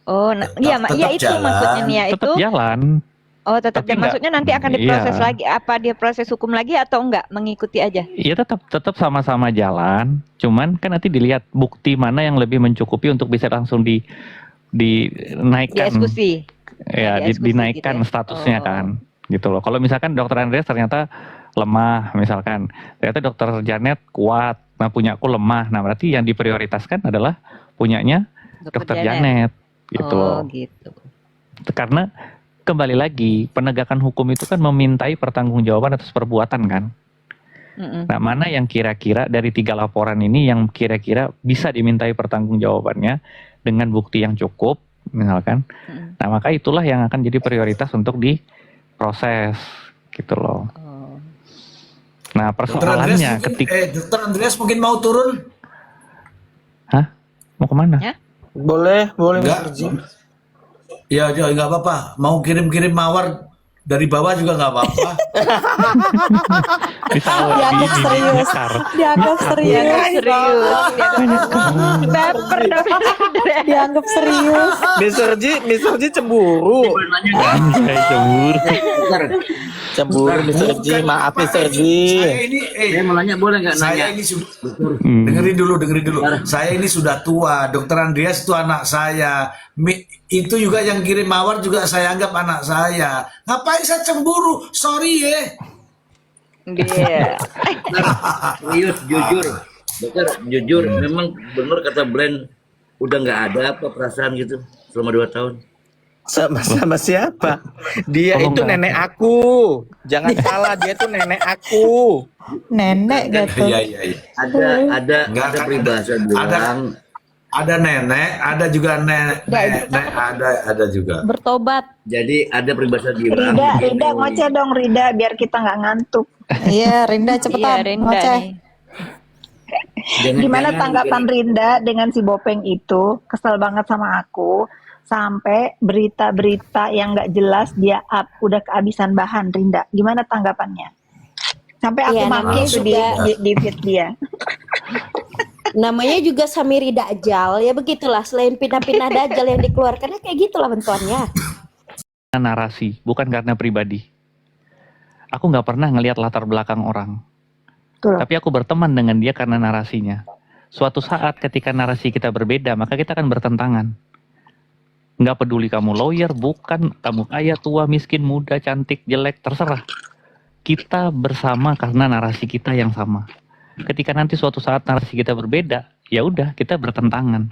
Oh, iya, Tetap ya itu jalan. maksudnya nih ya itu. Tetap jalan. Oh, tetap Tapi jalan. Maksudnya nanti akan diproses iya. lagi. Apa dia proses hukum lagi atau enggak? Mengikuti aja. Iya tetap sama-sama jalan, cuman kan nanti dilihat bukti mana yang lebih mencukupi untuk bisa langsung dinaikkan. Dieksekusi. Ya, Dieksekusi dinaikkan gitu ya. statusnya Oh. kan, gitu loh. Kalau misalkan Dokter Andreas ternyata lemah misalkan. Ternyata dokter Janet kuat, nah punya aku lemah. Nah berarti yang diprioritaskan adalah punyanya dokter Janet gitu loh. Oh gitu. Karena kembali lagi penegakan hukum itu kan memintai pertanggungjawaban atas perbuatan kan. Nah mana yang kira-kira dari 3 laporan ini yang kira-kira bisa dimintai pertanggungjawabannya dengan bukti yang cukup misalkan. Nah maka itulah yang akan jadi prioritas untuk diproses gitu loh. Nah persoalannya Dokter Andreas mungkin mau turun? Hah? Mau kemana? Ya? Boleh Enggak. Mr. Ji. Ya, nggak apa-apa. Mau kirim-kirim mawar dari bawah juga nggak apa-apa. Dianggap serius. Dianggap serius. Baper dong. Dianggap serius. Mr. Ji cemburu. Anjay, cemburu. Cemburu Mr. Ji, maaf Mr. Ji. Saya ini, Saya mau nanya boleh nggak saya nanya? ini sudah dengerin dulu. Saya ini sudah tua. Dokter Andreas itu anak saya. Itu juga yang kirim mawar juga saya anggap anak saya. Ngapain saya cemburu? Sorry ya. Iya. Serius, jujur. Dokter, jujur. Memang benar kata Blend, udah nggak ada apa perasaan gitu selama 2 tahun. Sama siapa? Dia Oh, itu enggak. nenek aku. Jangan salah, dia tuh nenek aku. Nenek gitu. Iya. Ada Nggak, kan peribahasa bilang ada nenek, ada juga nenek, ada juga. Bertobat. jadi ada peribahasa bilang Rida ngoceh dong Rida biar kita nggak ngantuk. Iya, Rinda Iya, cepetan. Rinda Ngoceh. nih. Gimana tanggapan Rinda dengan si Bopeng itu? Kesel banget sama aku. Sampai berita-berita yang nggak jelas dia up. Udah kehabisan bahan Rinda. Gimana tanggapannya? Sampai aku Iya, maki namanya itu juga- di feed dia. Namanya juga Samiri Dajjal, ya begitulah. Selain pindah-pindah Dajjal yang dikeluarkannya kayak gitulah bentukannya. Narasi, bukan karena pribadi. Aku nggak pernah ngelihat latar belakang orang. Betul. Tapi aku berteman dengan dia karena narasinya. Suatu saat ketika narasi kita berbeda, maka kita akan bertentangan. Nggak peduli kamu lawyer, bukan, kamu kaya, tua, miskin, muda, cantik, jelek, terserah. Kita bersama karena narasi kita yang sama. Ketika nanti suatu saat narasi kita berbeda, ya udah kita bertentangan.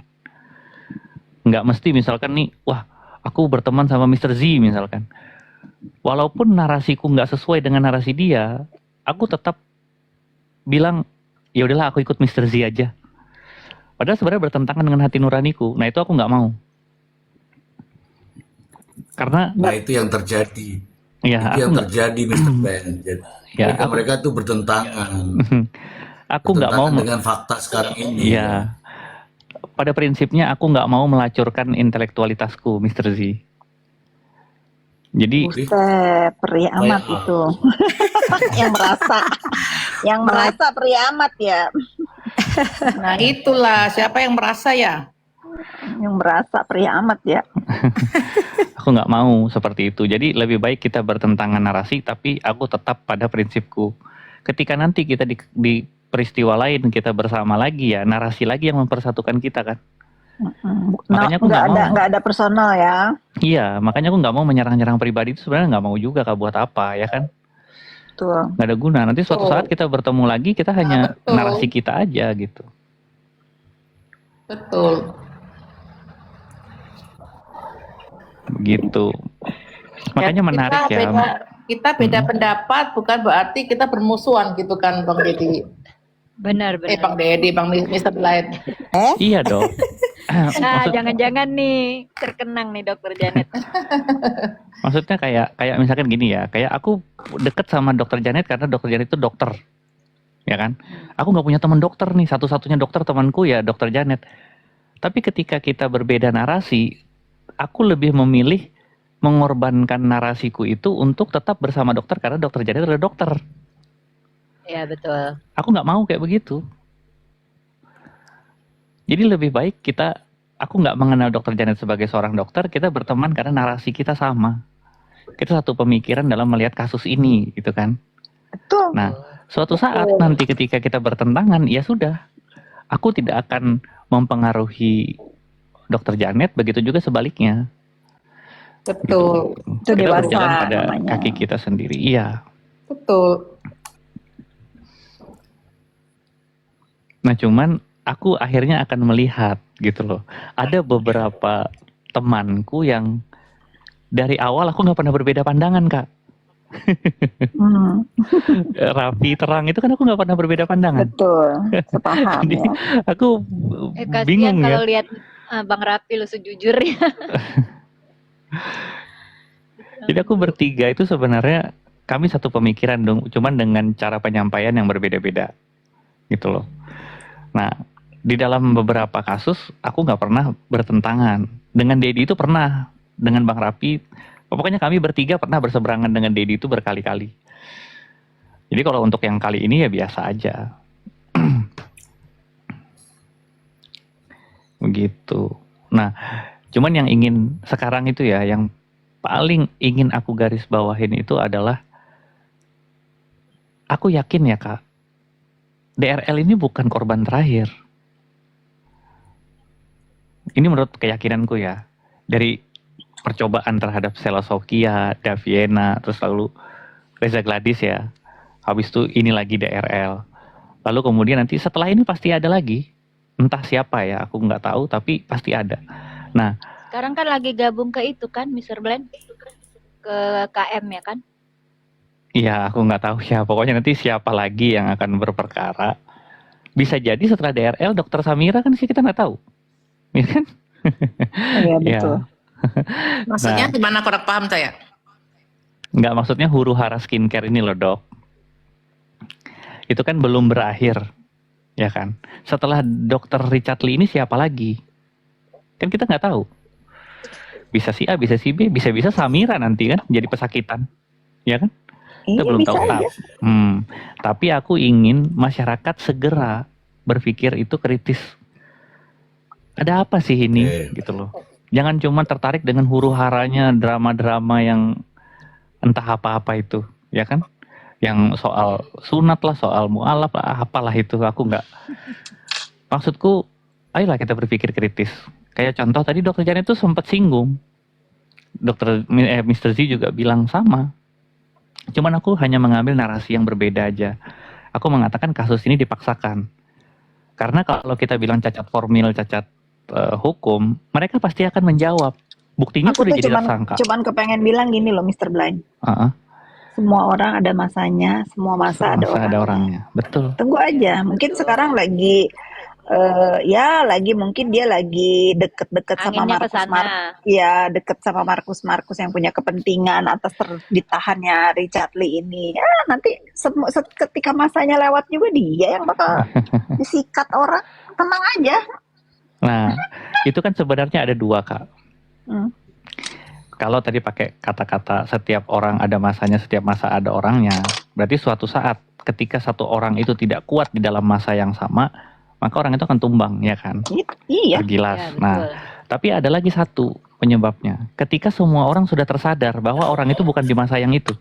Nggak mesti misalkan nih, wah aku berteman sama Mr. Z misalkan. Walaupun narasiku nggak sesuai dengan narasi dia, aku tetap bilang ya udahlah aku ikut Mr. Z aja. Padahal sebenarnya bertentangan dengan hati nuraniku. Nah itu aku nggak mau. Karena Nah itu yang terjadi. ya Itu yang aku nggak, terjadi, Mr. Ben. Jadi, Ya, mereka tuh bertentangan. aku nggak mau. Bertentangan dengan fakta sekarang ini. Ya, pada prinsipnya aku nggak mau melacurkan intelektualitasku, Mr. Z. Jadi Buset, perih amat Baik. itu. yang merasa perih amat ya. Nah itulah siapa yang merasa ya? Yang merasa perih amat ya. aku nggak mau seperti itu. Jadi lebih baik kita bertentangan narasi, tapi aku tetap pada prinsipku. Ketika nanti kita di peristiwa lain kita bersama lagi ya, narasi lagi yang mempersatukan kita kan. Makanya aku nggak mau. Nggak ada personal ya. Iya, makanya aku nggak mau menyerang-nyerang pribadi itu sebenarnya nggak mau juga Kak, buat apa ya kan? Tuh. Nggak ada guna. Nanti suatu saat kita bertemu lagi, kita hanya betul. narasi kita aja gitu. Betul. Begitu. Makanya Jadi menarik kita ya. Kita beda pendapat bukan berarti kita bermusuhan gitu kan Bang Deddy. Benar, Bang benar. Deddy, Bang Mr. Blind. Iya dong. Nah, Maksud- jangan-jangan nih terkenang nih Dokter Janet. Maksudnya kayak misalkan gini ya, kayak aku deket sama dokter Janet karena dokter Janet itu dokter, ya kan? Aku nggak punya teman dokter nih, satu-satunya dokter temanku ya dokter Janet. Tapi ketika kita berbeda narasi, aku lebih memilih mengorbankan narasiku itu untuk tetap bersama dokter karena dokter Janet adalah dokter. Iya betul. Aku nggak mau kayak begitu. Jadi lebih baik aku nggak mengenal dokter Janet sebagai seorang dokter, kita berteman karena narasi kita sama. Kita satu pemikiran dalam melihat kasus ini, gitu kan. Betul. Nah, suatu saat nanti ketika kita bertentangan, ya sudah. Aku tidak akan mempengaruhi dokter Janet, begitu juga sebaliknya. Betul. Itu Kita dewasa berjalan pada namanya. kaki kita sendiri. Iya. Betul. Nah, cuman aku akhirnya akan melihat gitu loh. Ada beberapa temanku yang dari awal aku nggak pernah berbeda pandangan, Kak. Hmm, Rapi terang itu kan aku nggak pernah berbeda pandangan. betul, sepaham Jadi ya. aku Kasihan bingung ya. kalau lihat Bang Rapi lu sejujurnya. Jadi aku bertiga itu sebenarnya kami satu pemikiran dong, cuman dengan cara penyampaian yang berbeda-beda gitu loh. Nah, di dalam beberapa kasus aku nggak pernah bertentangan. Dengan Dedi itu pernah, dengan Bang Rapi, pokoknya kami bertiga pernah berseberangan dengan Dedi itu berkali-kali. Jadi kalau untuk yang kali ini ya biasa aja. Begitu. Nah, cuman yang ingin sekarang itu ya, yang paling ingin aku garis bawahin itu adalah aku yakin ya Kak, DRL ini bukan korban terakhir. Ini menurut keyakinanku ya. Dari percobaan terhadap Sela Sofia, Daviena, terus lalu Reza Gladys ya. Habis itu ini lagi DRL. Lalu kemudian nanti setelah ini pasti ada lagi. Entah siapa ya, aku nggak tahu, tapi pasti ada. Nah, Sekarang kan lagi gabung ke itu kan, Mr. Blend, ke KM ya kan? iya aku nggak tahu ya. Pokoknya nanti siapa lagi yang akan berperkara. Bisa jadi setelah DRL, Dokter Samira kan sih kita nggak tahu. Ya kan? Iya, Ya. betul. Maksudnya Nah, gimana, kurang paham saya? nggak maksudnya huru hara skincare ini loh dok. Itu kan belum berakhir, ya kan? Setelah Dokter Richard Lee ini siapa lagi? Kan kita nggak tahu. Bisa si A, bisa si B, bisa-bisa Samira nanti kan jadi pesakitan, ya kan? Kita Iya, belum bisa tahu. aja. Tapi aku ingin masyarakat segera berpikir itu kritis. Ada apa sih ini, Oke. gitu loh. Jangan cuma tertarik dengan huru haranya drama-drama yang entah apa-apa itu, ya kan? Yang soal sunat lah, soal mualaf lah, apalah itu, aku nggak. Maksudku, ayolah kita berpikir kritis. Kayak contoh tadi Dokter Janet itu sempat singgung. Mr. Z juga bilang sama. Cuman aku hanya mengambil narasi yang berbeda aja. Aku mengatakan kasus ini dipaksakan. Karena kalau kita bilang cacat formil, cacat hukum, mereka pasti akan menjawab. Buktinya Aku sudah tuh jadi cuman tersangka. cuman kepengen bilang gini loh, Mr. Blind. Heeh, Semua orang ada masanya, semua masa ada masa ada orangnya. orangnya. Betul. Tunggu aja, mungkin sekarang lagi mungkin dia lagi deket-deket sama Anginnya ke Markus sana. deket sama Markus yang punya kepentingan atas ditahannya Richard Lee ini. Ya nanti ketika masanya lewat juga dia yang bakal disikat orang. Tenang aja. Nah, itu kan sebenarnya ada dua, Kak. Hmm. Kalau tadi pakai kata-kata setiap orang ada masanya, setiap masa ada orangnya, berarti suatu saat ketika satu orang itu tidak kuat di dalam masa yang sama, maka orang itu akan tumbang, ya kan? Iya. Tergilas. Ya, betul. Nah, tapi ada lagi satu penyebabnya. Ketika semua orang sudah tersadar bahwa orang itu bukan di masa yang itu.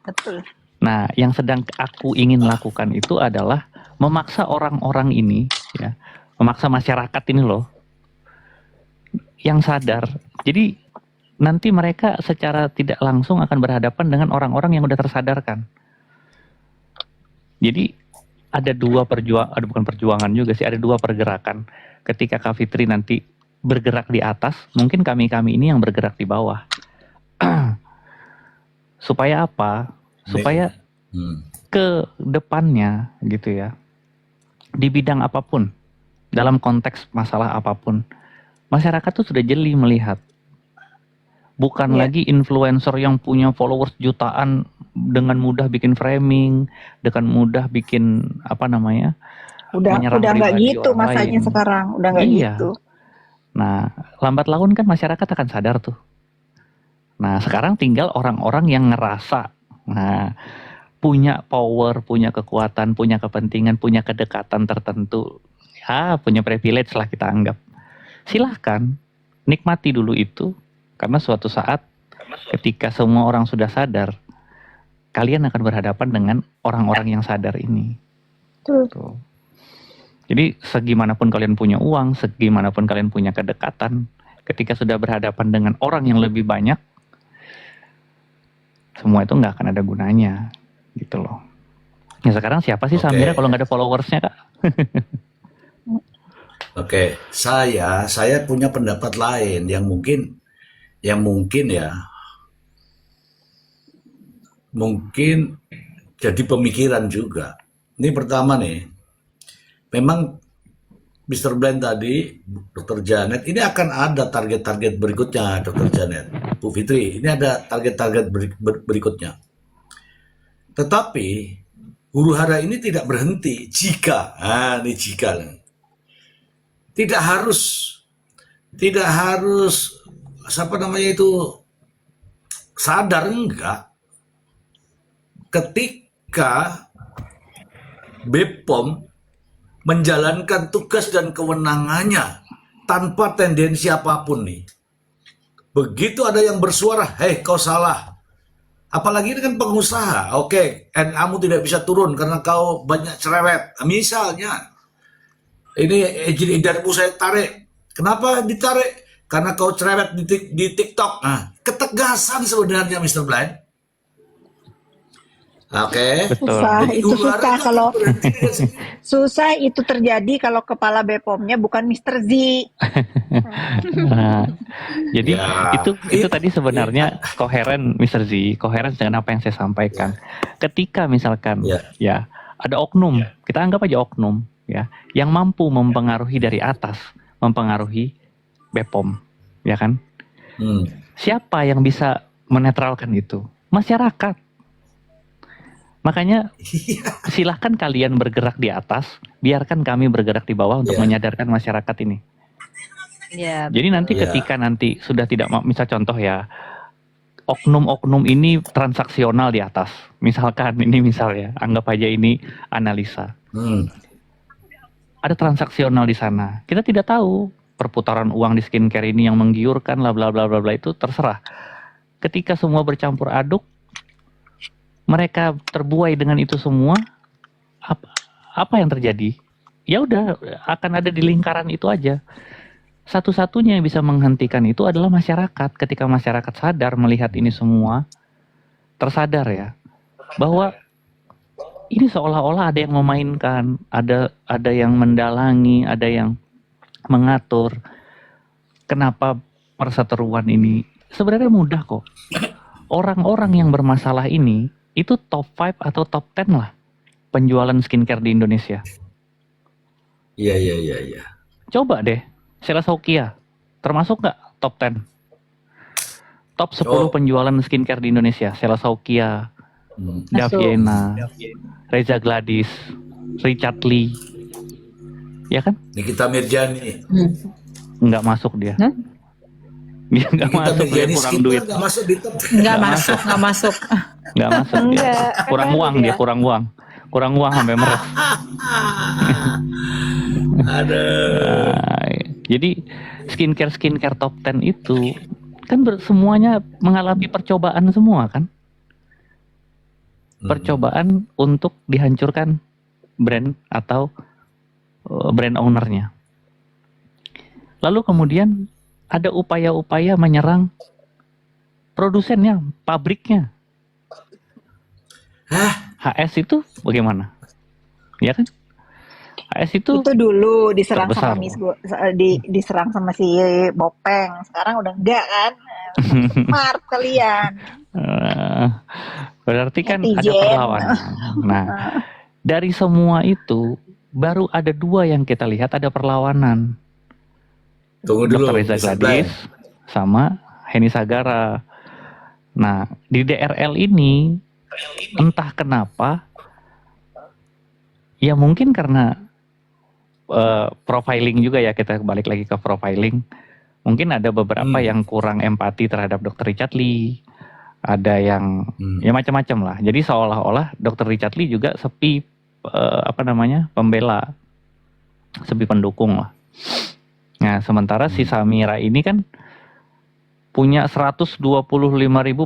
Betul. Nah, yang sedang aku ingin lakukan itu adalah memaksa orang-orang ini, ya, memaksa masyarakat ini loh, yang sadar. Jadi nanti mereka secara tidak langsung akan berhadapan dengan orang-orang yang udah tersadarkan. Jadi ada bukan perjuangan juga sih, ada dua pergerakan. Ketika Kak Fitri nanti bergerak di atas, mungkin kami ini yang bergerak di bawah. Supaya apa? Supaya ke depannya gitu ya, di bidang apapun, dalam konteks masalah apapun, masyarakat tuh sudah jeli melihat. Bukan lagi influencer yang punya followers jutaan dengan mudah bikin framing, dengan mudah bikin Udah menyerang nggak pribadi gitu orang masanya lain. sekarang, udah nggak Iya. gitu. Nah, lambat laun kan masyarakat akan sadar tuh. Nah, sekarang tinggal orang-orang yang ngerasa, punya power, punya kekuatan, punya kepentingan, punya kedekatan tertentu, ya punya privilege lah kita anggap. Silahkan nikmati dulu itu, karena suatu saat ketika semua orang sudah sadar, kalian akan berhadapan dengan orang-orang yang sadar ini. Tuh. Jadi segimanapun kalian punya uang, segimanapun kalian punya kedekatan, ketika sudah berhadapan dengan orang yang lebih banyak, semua itu nggak akan ada gunanya, gitu loh. Ya sekarang siapa sih Oke. Samira kalau nggak ada followersnya Kak? Oke, saya punya pendapat lain yang mungkin mungkin jadi pemikiran juga. Ini pertama nih, memang Mr. Blind tadi, Dr. Janet, ini akan ada target-target berikutnya, Dr. Janet. Bu Fitri, ini ada target-target berikutnya. Tetapi huru hara ini tidak berhenti jika, ini jika nih. Tidak harus siapa namanya itu sadar, enggak. Ketika BPOM menjalankan tugas dan kewenangannya tanpa tendensi apapun nih. Begitu ada yang bersuara, hei kau salah. Apalagi ini kan pengusaha, oke, NA-mu tidak bisa turun karena kau banyak cerewet. Misalnya, ini izin edarmu saya tarik. Kenapa ditarik? Karena kau cerewet di TikTok. Nah, ketegasan sebenarnya Mr. Blind. Oke. Susah, Jadi itu huru hara susah itu kalau berhenti dengan sendiri. susah itu terjadi kalau kepala BPOM-nya bukan Mr. Z. Nah, jadi Ya, itu tadi sebenarnya koheren Mr. Z, koheren dengan apa yang saya sampaikan. Ketika misalkan ya ada oknum, kita anggap aja oknum ya, yang mampu mempengaruhi dari atas, mempengaruhi BPOM, ya kan? Siapa yang bisa menetralkan itu? Masyarakat. Makanya silahkan kalian bergerak di atas, biarkan kami bergerak di bawah untuk menyadarkan masyarakat ini. Ya, Jadi nanti Ya. ketika nanti sudah tidak misal contoh ya, oknum-oknum ini transaksional di atas. Misalkan ini misalnya, anggap aja ini analisa. Ada transaksional di sana. Kita tidak tahu perputaran uang di skincare ini yang menggiurkan lah bla bla bla bla, itu terserah. Ketika semua bercampur aduk, mereka terbuai dengan itu semua, apa yang terjadi? Ya udah, akan ada di lingkaran itu aja. Satu-satunya yang bisa menghentikan itu adalah masyarakat. Ketika masyarakat sadar melihat ini semua, tersadar ya, bahwa ini seolah-olah ada yang memainkan, ada yang mendalangi, ada yang mengatur. Kenapa perseteruan ini? Sebenarnya mudah kok. Orang-orang yang bermasalah ini itu top 5 atau top 10 lah penjualan skincare di Indonesia. Iya. Coba deh, Selesaukia termasuk nggak top 10? Top 10 penjualan skincare di Indonesia, Selesaukia, Daviena, Reza Gladys, Richard Lee, ya kan? Nikita Mirjani. Nggak masuk dia. Dia nggak Nikita masuk, dia Mirjani kurang skipper duit. nggak masuk di top. Nggak masuk. Nggak masuk dia. Enggak, Kurang uang dia, kurang uang sampai meres. Aduh. Nah, jadi skincare top 10 itu kan semuanya mengalami percobaan semua kan? Percobaan untuk dihancurkan brand atau brand ownernya. Lalu kemudian ada upaya-upaya menyerang produsennya, pabriknya. HS itu bagaimana? Ya kan? HS itu dulu diserang terbesar. sama diserang sama si Bopeng. Sekarang udah enggak kan? Smart kalian. Berarti kan ada Netizen. perlawanan. Nah, dari semua itu baru ada 2 yang kita lihat ada perlawanan. Tunggu dulu. Dr. Reza Mr. Gladys sama Heni Sagara. Nah, di DRL ini entah kenapa, ya mungkin karena profiling juga ya, kita balik lagi ke profiling. Mungkin ada beberapa yang kurang empati terhadap Dr. Richard Lee, ada yang ya macam-macam lah. Jadi seolah-olah Dr. Richard Lee juga sepi pembela, sepi pendukung lah. Nah, sementara si Samira ini kan punya 125.000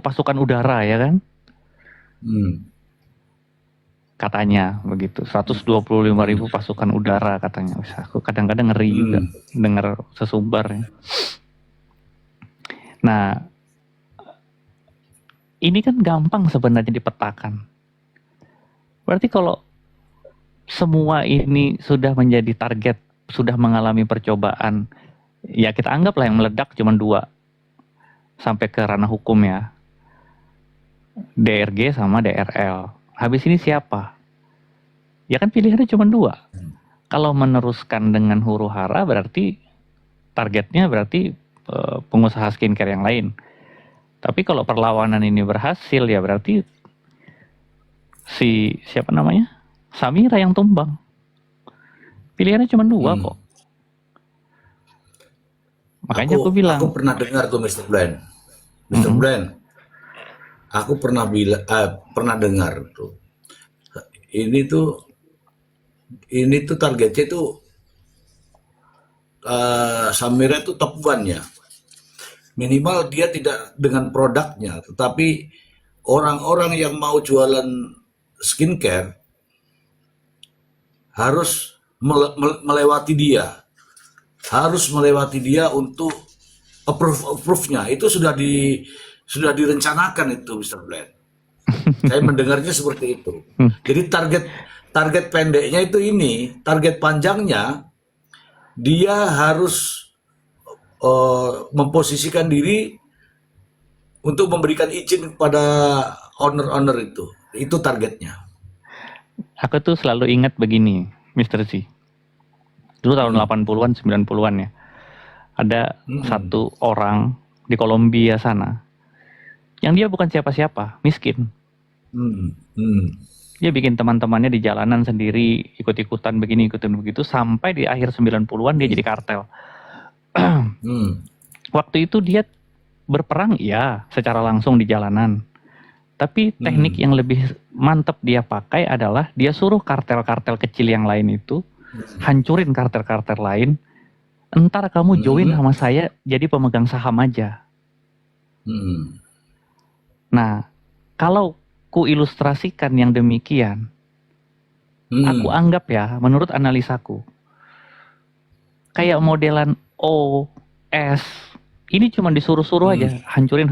pasukan udara ya kan? Katanya begitu, 125.000 pasukan udara katanya. Aku kadang-kadang ngeri juga dengar sesumbar. Nah, ini kan gampang sebenarnya dipetakan. Berarti kalau semua ini sudah menjadi target, sudah mengalami percobaan, ya kita anggaplah yang meledak cuma 2 sampai ke ranah hukum ya. DRG sama DRL. Habis ini siapa? Ya kan pilihannya cuma 2. Kalau meneruskan dengan huru hara berarti targetnya berarti pengusaha skincare yang lain. Tapi kalau perlawanan ini berhasil ya berarti si siapa namanya? Samira yang tumbang. Pilihannya cuma 2 kok. Makanya aku bilang. Aku pernah dengar tuh Mr. Blind. Mr. Blind. Aku pernah dengar tuh. Ini tuh targetnya tuh Samira itu top 1 ya. Minimal dia tidak dengan produknya, tetapi orang-orang yang mau jualan skincare harus melewati dia. Harus melewati dia untuk approve-nya. Itu sudah direncanakan itu Mr. Blind. Saya mendengarnya seperti itu. Jadi target pendeknya itu ini, target panjangnya dia harus memposisikan diri untuk memberikan izin kepada owner-owner itu. Itu targetnya. Aku tuh selalu ingat begini, Mr. Z. Dulu tahun 80-an, 90-an ya. Ada satu orang di Kolombia sana yang dia bukan siapa-siapa, miskin. Dia bikin teman-temannya di jalanan sendiri, ikut-ikutan begini, ikutan begitu, sampai di akhir 90-an dia jadi kartel. Waktu itu dia berperang ya secara langsung di jalanan. Tapi teknik yang lebih mantap dia pakai adalah dia suruh kartel-kartel kecil yang lain itu hancurin kartel-kartel lain. Entar kamu join sama saya jadi pemegang saham aja. Nah, kalau ku ilustrasikan yang demikian, aku anggap ya, menurut analisaku, kayak modelan OS, ini cuma disuruh-suruh aja, hancurin.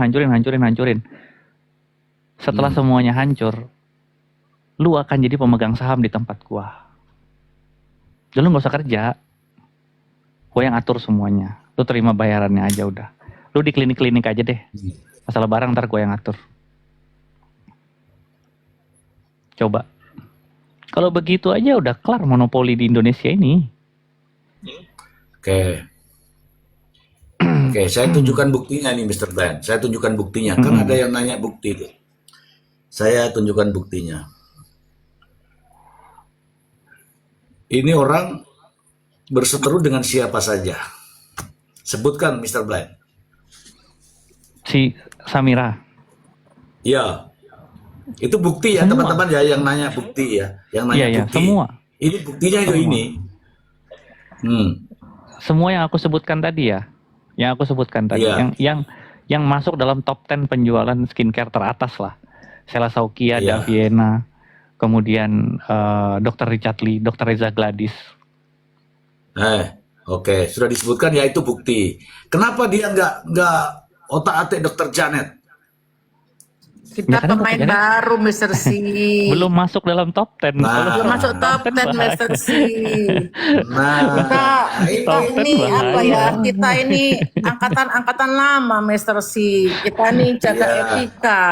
Setelah semuanya hancur, lu akan jadi pemegang saham di tempat gua. Dan lu gak usah kerja, gua yang atur semuanya. Lu terima bayarannya aja udah. Lu di klinik-klinik aja deh. Masalah barang ntar gua yang atur. Coba. Kalau begitu aja udah kelar monopoli di Indonesia ini. Oke, saya tunjukkan buktinya nih Mr. Ben. Saya tunjukkan buktinya. Kan ada yang nanya bukti itu. Saya tunjukkan buktinya. Ini orang berseteru dengan siapa saja. Sebutkan Mr. Blind. Si Samira. Ya. Itu bukti ya teman-teman ya yang nanya bukti ya. Yang nanya bukti. Semua. Ini buktinya itu ini. Semua yang aku sebutkan tadi ya. Yang aku sebutkan tadi. Yang masuk dalam top 10 penjualan skincare teratas lah. Sela Saukia, Daviena, kemudian Dr. Richard Lee, Dr. Reza Gladys. Oke, sudah disebutkan ya itu bukti. Kenapa dia nggak otak-atik Dr. Janet? Kita pemain baru Mr. C. Belum masuk dalam top 10. Belum masuk top 10 Mr. C. Kita ini apa ya? Kita ini angkatan lama Mr. C. Kita ini jaga etika.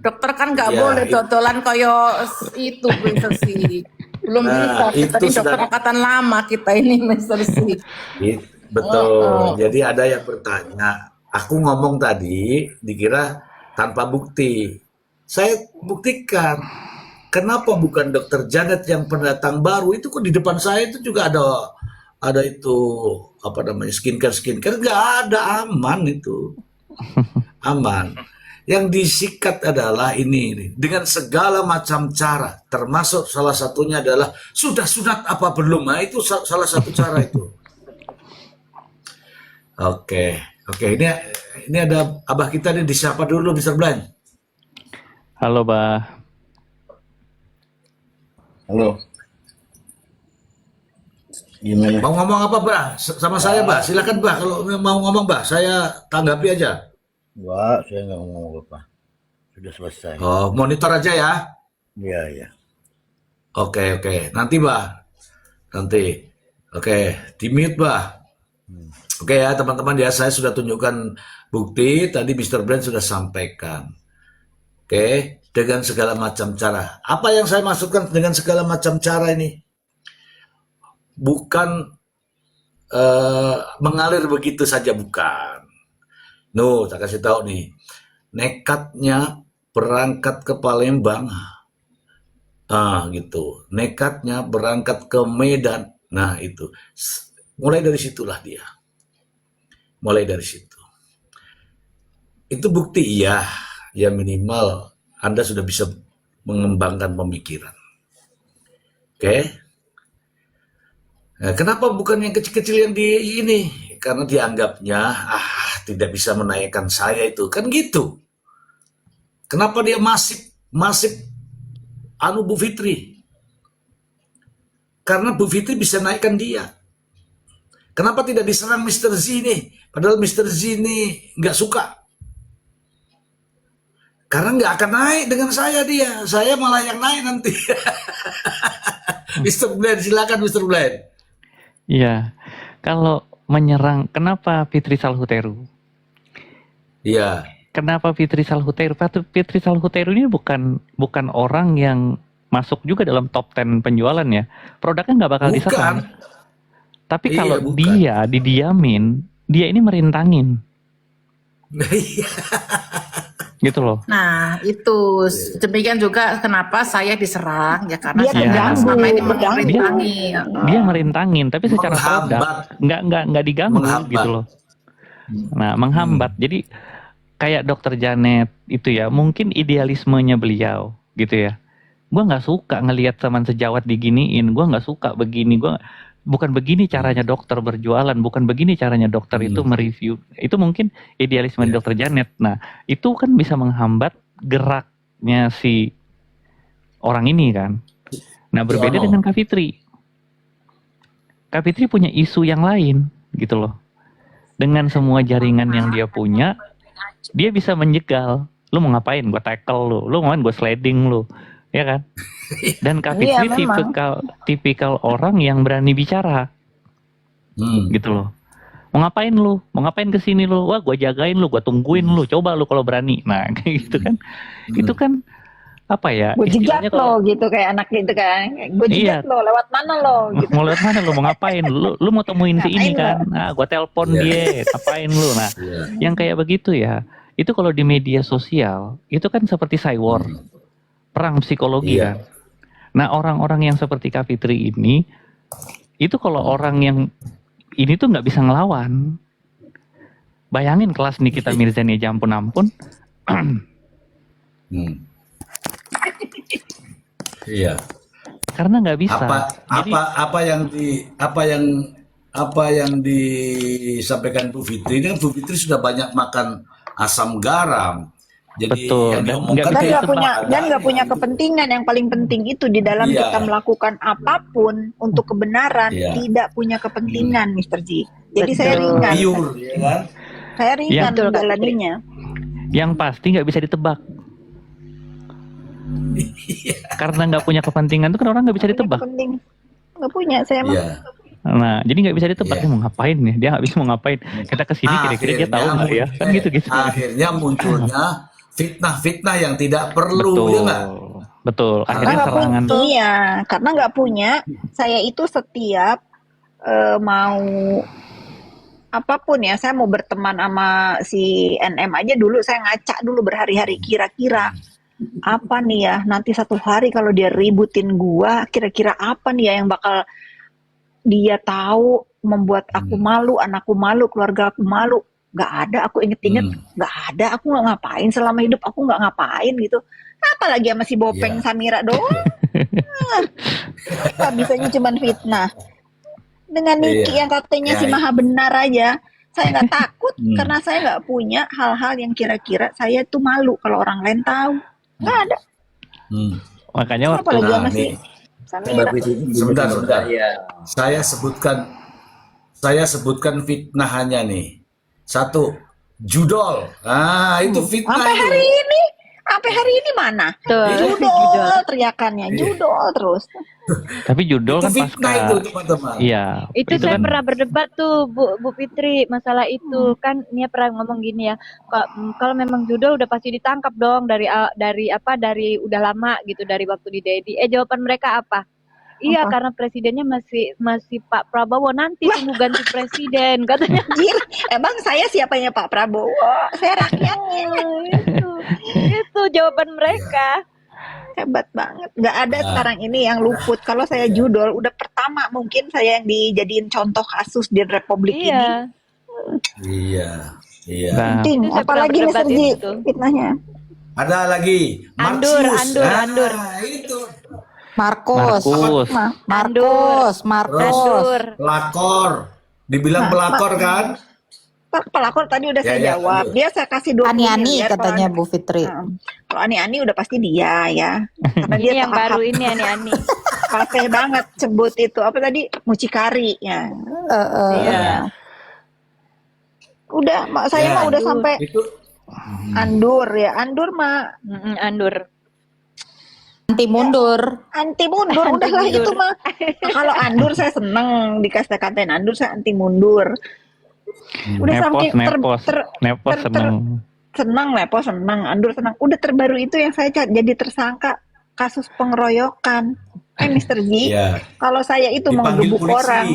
Dokter kan nggak boleh dodolan koyo itu Mr. C. Belum bisa. Kita ini dokter angkatan lama kita ini Mr. C. Betul. Jadi ada yang bertanya. Aku ngomong tadi dikira tanpa bukti. Saya buktikan. Kenapa bukan Dokter Janet yang pendatang baru itu kok di depan saya itu juga ada itu apa namanya skincare nggak ada, aman itu. Aman. Yang disikat adalah ini dengan segala macam cara, termasuk salah satunya adalah sudah sunat apa belum. Nah, itu salah satu cara itu. Oke, ini ada abah kita nih, disapa dulu Mr. Blind. Halo, Bah. Halo. Gimana? Mau ngomong apa, Bah? Sama saya, Bah. Silakan, Bah. Kalau mau ngomong, Bah, saya tanggapi aja. Wah, saya nggak ngomong apa. Sudah selesai. Oh, monitor aja ya. Iya. Oke, nanti bah, nanti. Oke, di mute bah. Oke ya teman-teman ya, saya sudah tunjukkan bukti tadi Mr. Brand sudah sampaikan. Oke, dengan segala macam cara. Apa yang saya maksudkan dengan segala macam cara ini? Bukan mengalir begitu saja, bukan. Saya kasih tahu nih. Nekatnya berangkat ke Palembang. Gitu. Nekatnya berangkat ke Medan. Nah, itu. Mulai dari situlah dia. Mulai dari situ. Itu bukti ya minimal Anda sudah bisa mengembangkan pemikiran. Oke. Nah, kenapa bukan yang kecil-kecil yang di ini? Karena dianggapnya tidak bisa menaikkan saya itu, kan gitu. Kenapa dia masif Bu Fitri? Karena Bu Fitri bisa naikkan dia. Kenapa tidak diserang Mr. Z nih? Padahal Mr. Z ini nggak suka. Karena nggak akan naik dengan saya dia. Saya malah yang naik nanti. Mr. Blend, silakan Mr. Blend. Iya, kalau menyerang, kenapa Fitri Salhuteru? Iya. Kenapa Fitri Salhuteru? Fitri Salhuteru ini bukan orang yang masuk juga dalam top 10 penjualan ya. Produknya nggak bakal diserang. Tapi kalau dia didiamin, dia ini merintangin. Gitu loh. Nah, itu demikian juga kenapa saya diserang ya, karena Dia saya terganggu, selama ini terganggu. merintangi. Dia merintangin, tapi secara produk nggak diganggu gitu loh. Nah, menghambat. Jadi kayak Dokter Janet itu ya, mungkin idealismenya beliau gitu ya. Gua nggak suka ngelihat teman sejawat diginiin, gua nggak suka begini, bukan begini caranya dokter berjualan, bukan begini caranya dokter itu mereview. Itu mungkin idealisme Dokter Janet. Nah, itu kan bisa menghambat geraknya si orang ini kan. Nah, berbeda dengan Kak Fitri. Kak Fitri punya isu yang lain gitu loh. Dengan semua jaringan yang dia punya, dia bisa menjegal. Lu mau ngapain? Gue tackle lu. Lu mau ngapain? Gue sliding lu. Ya kan? Dan Kak Fitri tipikal orang yang berani bicara. Gitu loh. Mau ngapain lu? Mau ngapain kesini lu? Wah, gue jagain lu, gue tungguin lu. Coba lu kalau berani. Nah, kayak gitu kan. Itu kan apa ya? Gue jegat lo gitu, kayak anak gitu kan. Gue jegat lo, lewat mana lo gitu. Mau lewat mana lu? Mau ngapain? Lu mau temuin si ini kan? Nah, gue telepon dia. Ngapain lu? Nah, yang kayak begitu ya. Itu kalau di media sosial, itu kan seperti cyber. Perang psikologi kan. Nah, orang-orang yang seperti Kak Fitri ini, itu kalau orang yang ini tuh nggak bisa ngelawan. Bayangin kelas Nikita Mirzani aja ampun-ampun. Iya. Karena nggak bisa. Apa yang disampaikan Bu Fitri ini kan, Bu Fitri sudah banyak makan asam garam. Jadi betul. yang dan nggak punya kepentingan. Yang paling penting itu di dalam kita melakukan apapun untuk kebenaran, tidak punya kepentingan, Mr. Ji. Jadi saya ringan. Pure, ya kan? Saya ringan menjalaninya. Yang pasti nggak bisa ditebak. Karena nggak punya kepentingan itu kan orang nggak bisa ditebak. Nggak punya, saya mah. Nah, jadi nggak bisa ditebak dia mau ngapain nih, dia nggak bisa mau ngapain. Kita kesini kira-kira dia tahu nggak ya? Kan gitu. Akhirnya munculnya fitnah-fitnah yang tidak perlu, ya nggak? Betul. Akhirnya serangan. Iya, karena nggak punya. Saya itu setiap mau apapun ya, saya mau berteman sama si NM aja dulu, saya ngacak dulu berhari-hari kira-kira apa nih ya nanti satu hari kalau dia ributin gua, kira-kira apa nih ya yang bakal dia tahu membuat aku malu, anakku malu, keluarga aku malu. Gak ada, aku inget-inget gak ada, aku gak ngapain selama hidup, aku gak ngapain gitu. Apalagi sama si Bopeng Samira doang. Apa bisanya cuman fitnah. Dengan Niki yang katanya si maha benar aja, saya gak takut karena saya gak punya hal-hal yang kira-kira saya tuh malu kalau orang lain tahu. Gak ada. Makanya apalagi sama si Samira. Sebentar. Saya sebutkan fitnahannya nih. 1, judol. Itu fitnah. Sampai hari ini Sampai hari ini mana? Tuh, Judol teriakannya, judol terus. Tapi judul Itu kan fitnah pasca. itu teman-teman. Iya, itu itu saya kan pernah berdebat tuh Bu Fitri masalah itu kan Nia pernah ngomong gini ya, kalau memang judul udah pasti ditangkap dong dari udah lama gitu dari waktu di Dedi. Jawaban mereka apa? Iya, Apa? karena presidennya masih Pak Prabowo, nanti tunggu ganti presiden katanya. Anjir, emang saya siapanya Pak Prabowo? Saya rakyatnya. Itu jawaban mereka. Hebat banget. Nggak ada Nah. sekarang ini yang luput. Kalau saya judol, udah pertama mungkin saya yang dijadiin contoh kasus di Republik ini. Iya. Iya, iya. nah, Penting. Itu saya pernah Apalagi Mr. berdebat Ji itu. fitnahnya. Ada lagi Andur, Marxius. Andur. Itu Markus, Markus. Markus, Markus. Andur. pelakor. Dibilang pelakor kan? Pak pelakor tadi udah Ya, saya ya, jawab. lanjut. Dia saya kasih 20 Ani-ani miliar. katanya Bu Fitri. Kalau Ani-Ani udah pasti dia ya. Karena dia Ini yang baru ini Ani-Ani. Fasih banget sebut itu. Apa tadi? Mucikari ya. Iya. Udah, saya Ya. mah udah sampai Itu Andur ya. Andur mah Andur. Anti mundur. anti mundur. Udahlah itu mah. Nah, kalau Andur saya seneng dikasih katain Andur, saya anti mundur. Udah Nepos seneng. seneng Lepo seneng, Andur seneng. Udah terbaru itu yang saya jadi tersangka kasus pengeroyokan. Mr. Z, ya kalau saya itu mau dipanggil ngegebuk polisi. orang,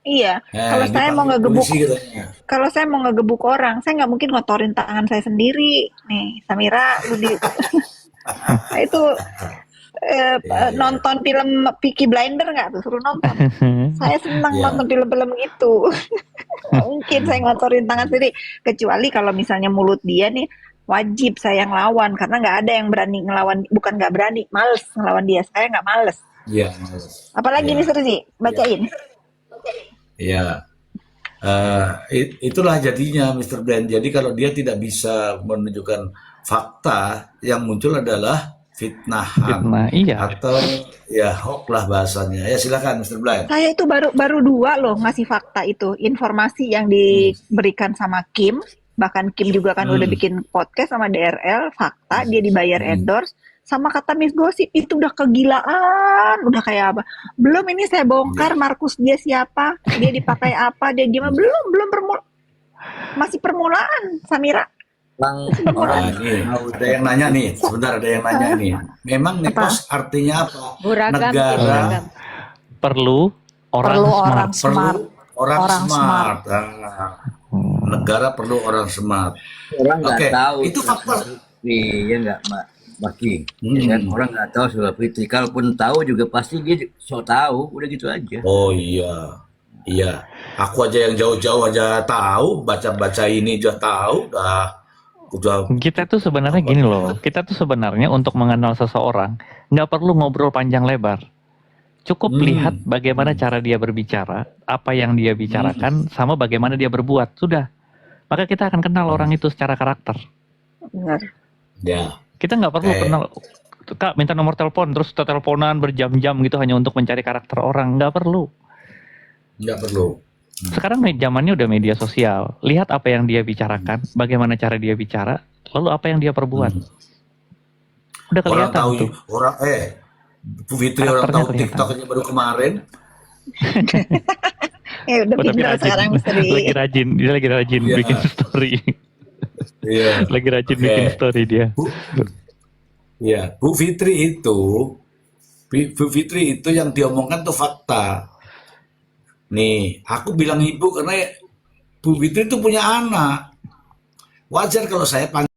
iya. Kalau saya mau dipanggil ngegebuk, polisi katanya. kalau saya mau ngegebuk orang, saya nggak mungkin ngotorin tangan saya sendiri. Nih, Samira, lu di, Nah, itu nonton film Peaky Blinder nggak tuh? Suruh nonton. Saya senang Iya. nonton film-film gitu. Nggak mungkin saya ngotorin tangan sendiri. Kecuali kalau misalnya mulut dia nih, wajib saya ngelawan. Karena nggak ada yang berani ngelawan. Bukan nggak berani, males ngelawan dia. Saya nggak males. Iya, males. Apalagi Iya. Mr. Z, bacain. Iya. Itulah jadinya Mr. Blend. Jadi kalau dia tidak bisa menunjukkan fakta, yang muncul adalah fitnahan Fitnah, iya. atau ya hoax lah bahasanya. Ya silakan Mr. Blend. Saya itu baru 2 loh ngasih fakta itu. Informasi yang diberikan sama Kim. Bahkan Kim juga kan udah bikin podcast sama DRL. Fakta, dia dibayar endorse. Sama kata Miss Gosip, itu udah kegilaan. Udah kayak apa. Belum ini saya bongkar Markus dia siapa. Dia dipakai apa, dia gimana. Belum masih permulaan, Samira. Bang, Nah, ini ada yang nanya nih, sebentar ada yang nanya nih. Memang nepos artinya apa? Beragam, Negara beragam. Perlu orang Perlu smart. orang perlu smart. orang Orang smart. Nah, negara perlu orang smart. orang nggak Oke, tahu itu soal fakta. Fitri, ya nggak Mbak Maki. Ya kan? Orang nggak tahu soal Fitri. Kalaupun tahu juga pasti dia so tahu, udah gitu aja. Oh iya, iya. Aku aja yang jauh-jauh aja tahu, baca-baca ini aja tahu, udah. Kita tuh sebenarnya gini loh. Kita tuh sebenarnya untuk mengenal seseorang nggak perlu ngobrol panjang lebar. Cukup lihat bagaimana cara dia berbicara, apa yang dia bicarakan, sama bagaimana dia berbuat. Sudah. Maka kita akan kenal orang itu secara karakter. Benar. Ya. Kita nggak perlu Oke. kenal. Kak minta nomor telepon terus kita teleponan berjam-jam gitu hanya untuk mencari karakter orang. Nggak perlu. Nggak perlu. Sekarang zamannya udah media sosial. Lihat apa yang dia bicarakan, bagaimana cara dia bicara, lalu apa yang dia perbuat. Udah Orang kelihatan tahu tuh. orang Bu Fitri orang Karakternya tahu kelihatan. TikTok aja baru kemarin. Udah Oh, tapi pintar rajin. sekarang misteri. Lagi rajin, dia lagi rajin Iya. bikin story. Iya. Lagi rajin Oke. bikin story dia. Ya, Bu Fitri itu yang diomongkan tuh fakta. Nih, aku bilang ibu karena Bu Fitri itu punya anak. Wajar kalau saya panggil